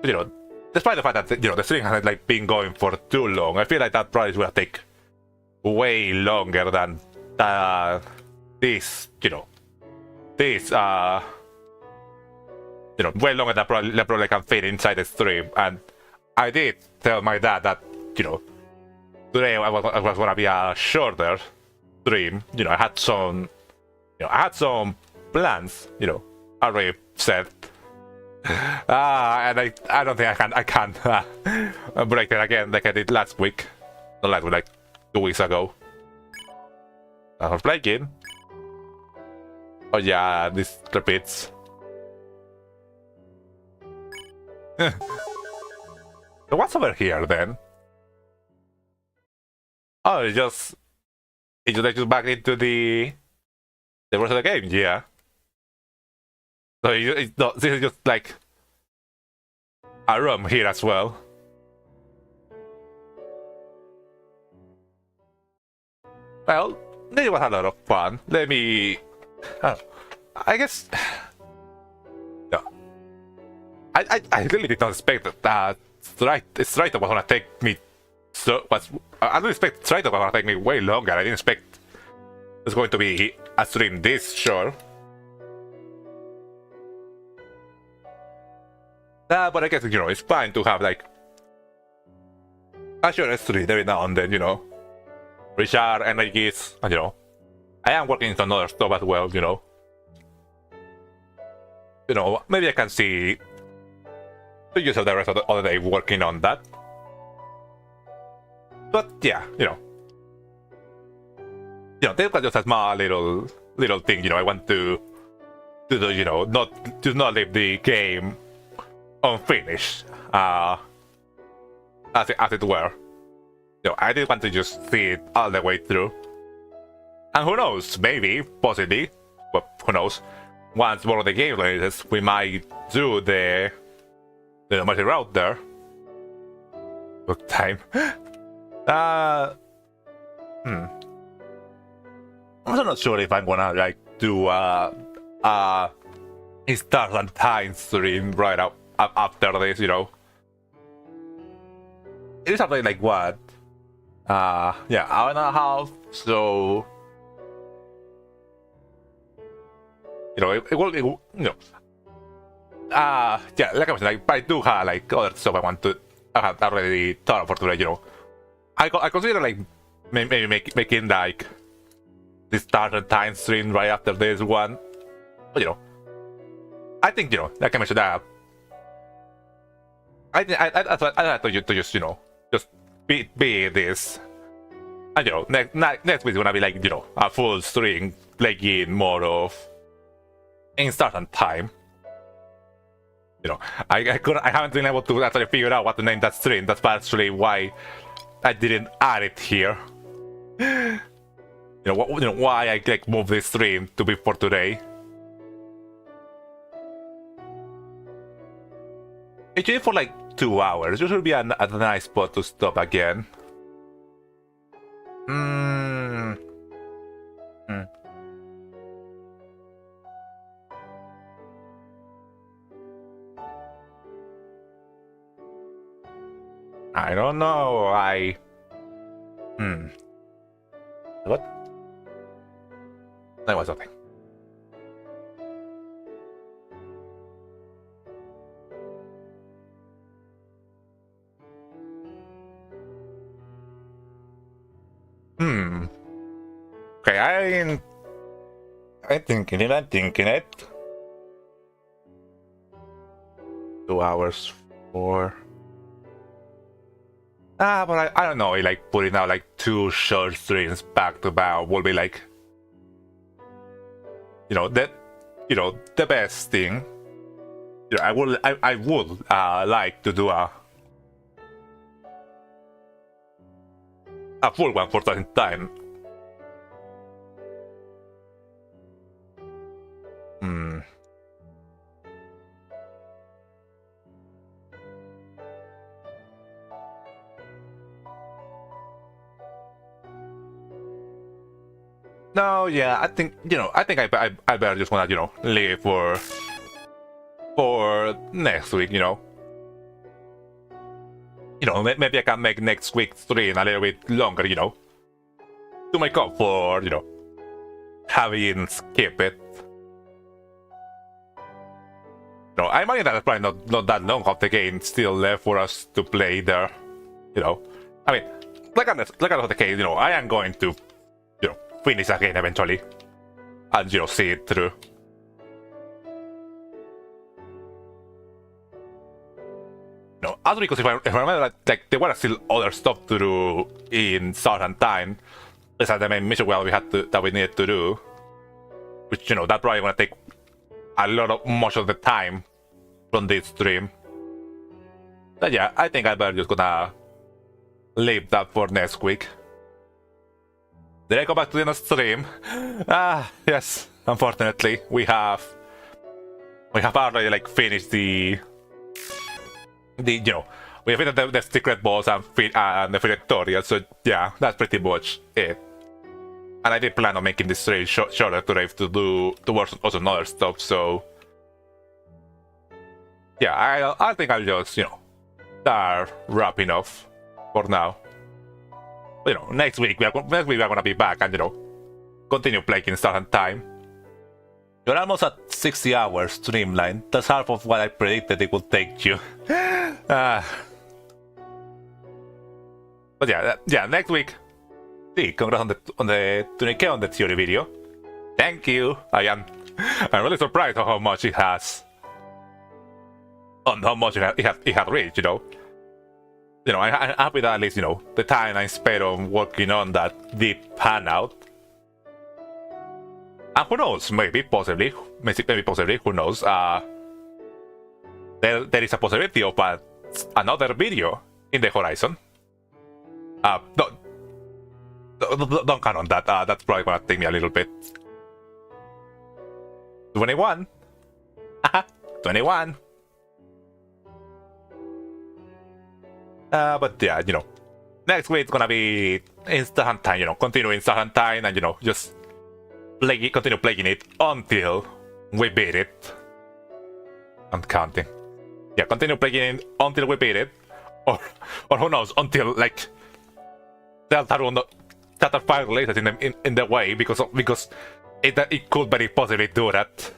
But, you know, despite the fact that, you know, the string has like been going for too long, I feel like that probably will take way longer than this, you know, this, you know, way longer than probably can fit inside the stream. And I did tell my dad that, you know, today I was gonna be a shorter stream. You know, I had some plans, you know, already set. And I don't think I can break it again like I did last week. Not last week, like 2 weeks ago. I was playing. Oh yeah, this repeats. So what's over here then? Oh, it just takes you back into the rest of the game, yeah. So this is just like a room here as well. Well, this was a lot of fun. Let me. I guess. No. I really did not expect that Strider was gonna take me. So I didn't expect Strider was gonna take me way longer. I didn't expect it's going to be a stream this short. But I guess, you know, it's fine to have like a short stream every now and then, you know. Recharge energies, and you know, I am working on other stuff as well, you know. You know, maybe I can see the use of the rest of the other day working on that. But yeah, you know, this was just a small little thing, you know. I want to do, you know, not leave the game unfinished, as it were. You know, I didn't want to just see it all the way through. And who knows, maybe, possibly, well, who knows, once more of the game releases, we might do the mercy route there. Good time. I'm also not sure if I'm gonna like do Stars and Time stream right up after this, you know. It is something like what? Yeah, hour and a half, so you know, it will, you know, yeah, like I was like, I do have like other stuff I have already thought of for today, you know. I consider like maybe making like this Start and Time stream right after this one, but you know, I think, you know, like I mentioned that, I had to just, you know, just be this. And you know, next week is gonna be like, you know, a full string playing more of in Start and Time. You know, I haven't been able to actually figure out what to name that string. That's actually why I didn't add it here. You know why I like move this stream to be for today. It's for like 2 hours. This will be a nice spot to stop again. I don't know. What? That was something. Okay, I'm thinking it. 2 hours for. But I don't know. Like putting out like 2 short streams back to back will be like, the best thing. I would like to do a full one for certain time. No, yeah, I think I better just wanna leave for next week. Maybe I can make next week's stream a little bit longer. To make up for having skip it. I imagine that there's probably not that long of the game still left for us to play there. I mean, like on the case, I am going to finish the game eventually and see it through. Also because if I remember, like there were still other stuff to do in Southern Time. Is that the main mission that we needed to do, which that probably gonna take much of the time from this stream. But yeah, I think I better just gonna leave that for next week. Did I go back to the end of stream? Yes. Unfortunately, we have already like finished the we have finished the secret boss and the tutorial. So yeah, that's pretty much it. And I did plan on making this stream shorter to work on also other stuff. So yeah, I think I'll just start wrapping up for now. Next week we are gonna be back and continue playing Southern Time. You're almost at 60 hours streamline. That's half of what I predicted it would take you. But yeah, next week. See, congrats on the 20K on the theory video. Thank you. I'm really surprised on how much it has. On how much it has reached. I'm happy that at least, the time I spent on working on that did pan out. And who knows, maybe, possibly, who knows, there is a possibility of another video in the horizon. Don't count on that, that's probably gonna take me a little bit. 21. 21. But yeah, next week it's gonna be Instant Time, continue Instant Time and just continue playing it until we beat it. I'm counting. Yeah, continue playing it until we beat it. Or who knows, until like DeltaTune Chapter 5 releases in the way because it could very possibly do that.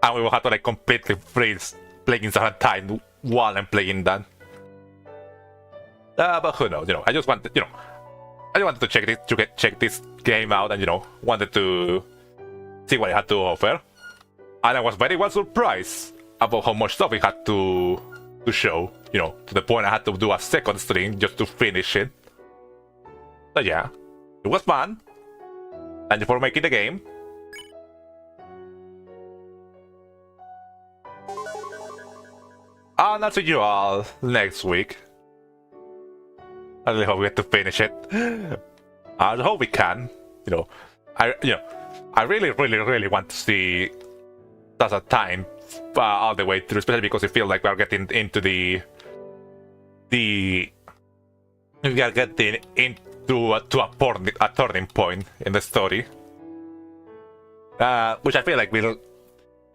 And we will have to like completely freeze playing Instant Time while I'm playing that. But who knows, I just wanted, I wanted to check this game out and wanted to see what it had to offer. And I was very well surprised about how much stuff it had to show, to the point I had to do a second stream just to finish it. But yeah, it was fun. Thank you for making the game. And I'll see you all next week. I really hope we get to finish it. I hope we can. I really want to see Southern Time all the way through, especially because I feel like we are getting into we are getting into a turning point in the story, which I feel like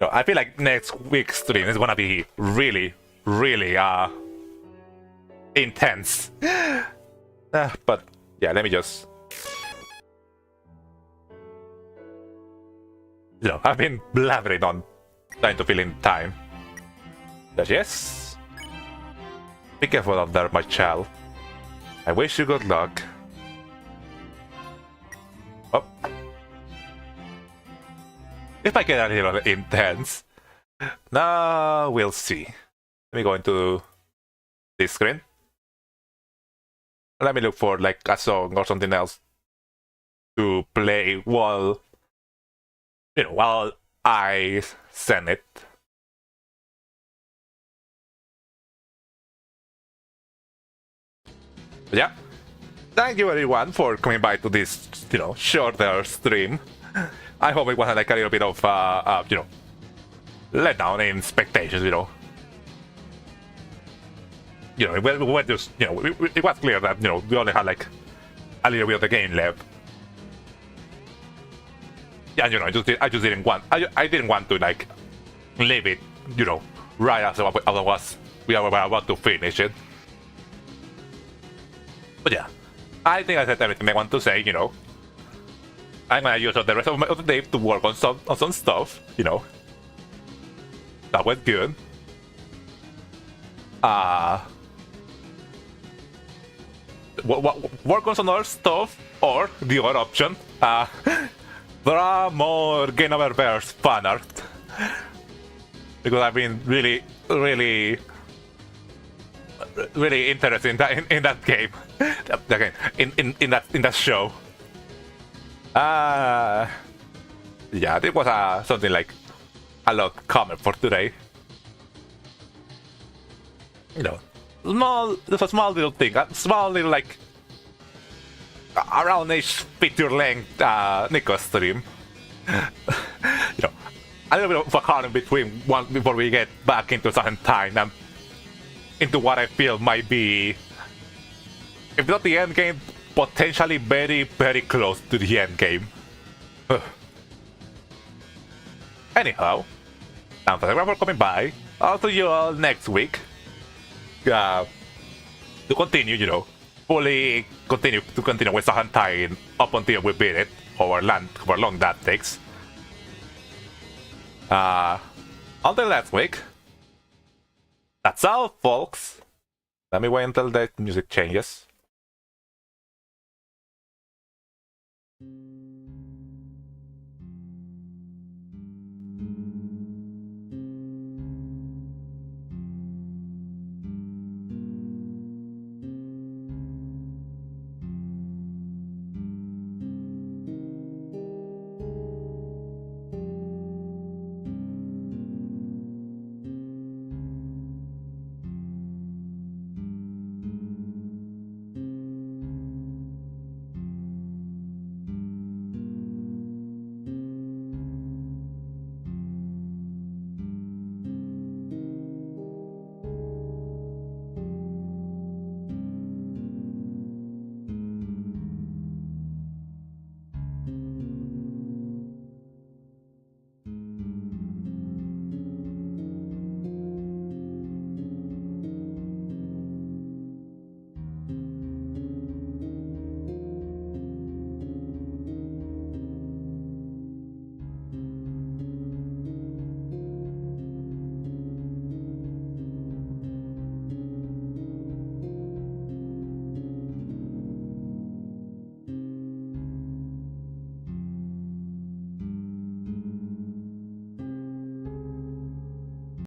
I feel like next week's stream is gonna be really intense. But yeah, let me just. I've been blabbering on, trying to fill in time. But yes. Be careful out there, my child. I wish you good luck. Oh. If I get a little intense, Now we'll see. Let me go into this screen. Let me look for like a song or something else to play while while I send it. But yeah, thank you everyone for coming by to this shorter stream. I hope it wasn't like a little bit of let down in expectations. We're just it was clear that we only had like a little bit of the game left. Yeah, I just didn't want I didn't want to like leave it right after we were about to finish it. But yeah, I think I said everything I want to say. I'm gonna use the rest of the day to work on some stuff. That was good. Work on some other stuff, or the other option. There are more Game Over Bears fan art because I've been really interested in that game. Again, in that show. Yeah, it was something like a lot common for today. There's a small little thing, a small little like around-ish feature-length Nico stream. A little bit of a card in between one before we get back into certain time and into what I feel might be, if not the end game, potentially very close to the end game. Anyhow, thanks for coming by. I'll see you all next week. To continue, fully continue with Sahantine up until we beat it, however long that takes. Until next week. That's all, folks. Let me wait until the music changes.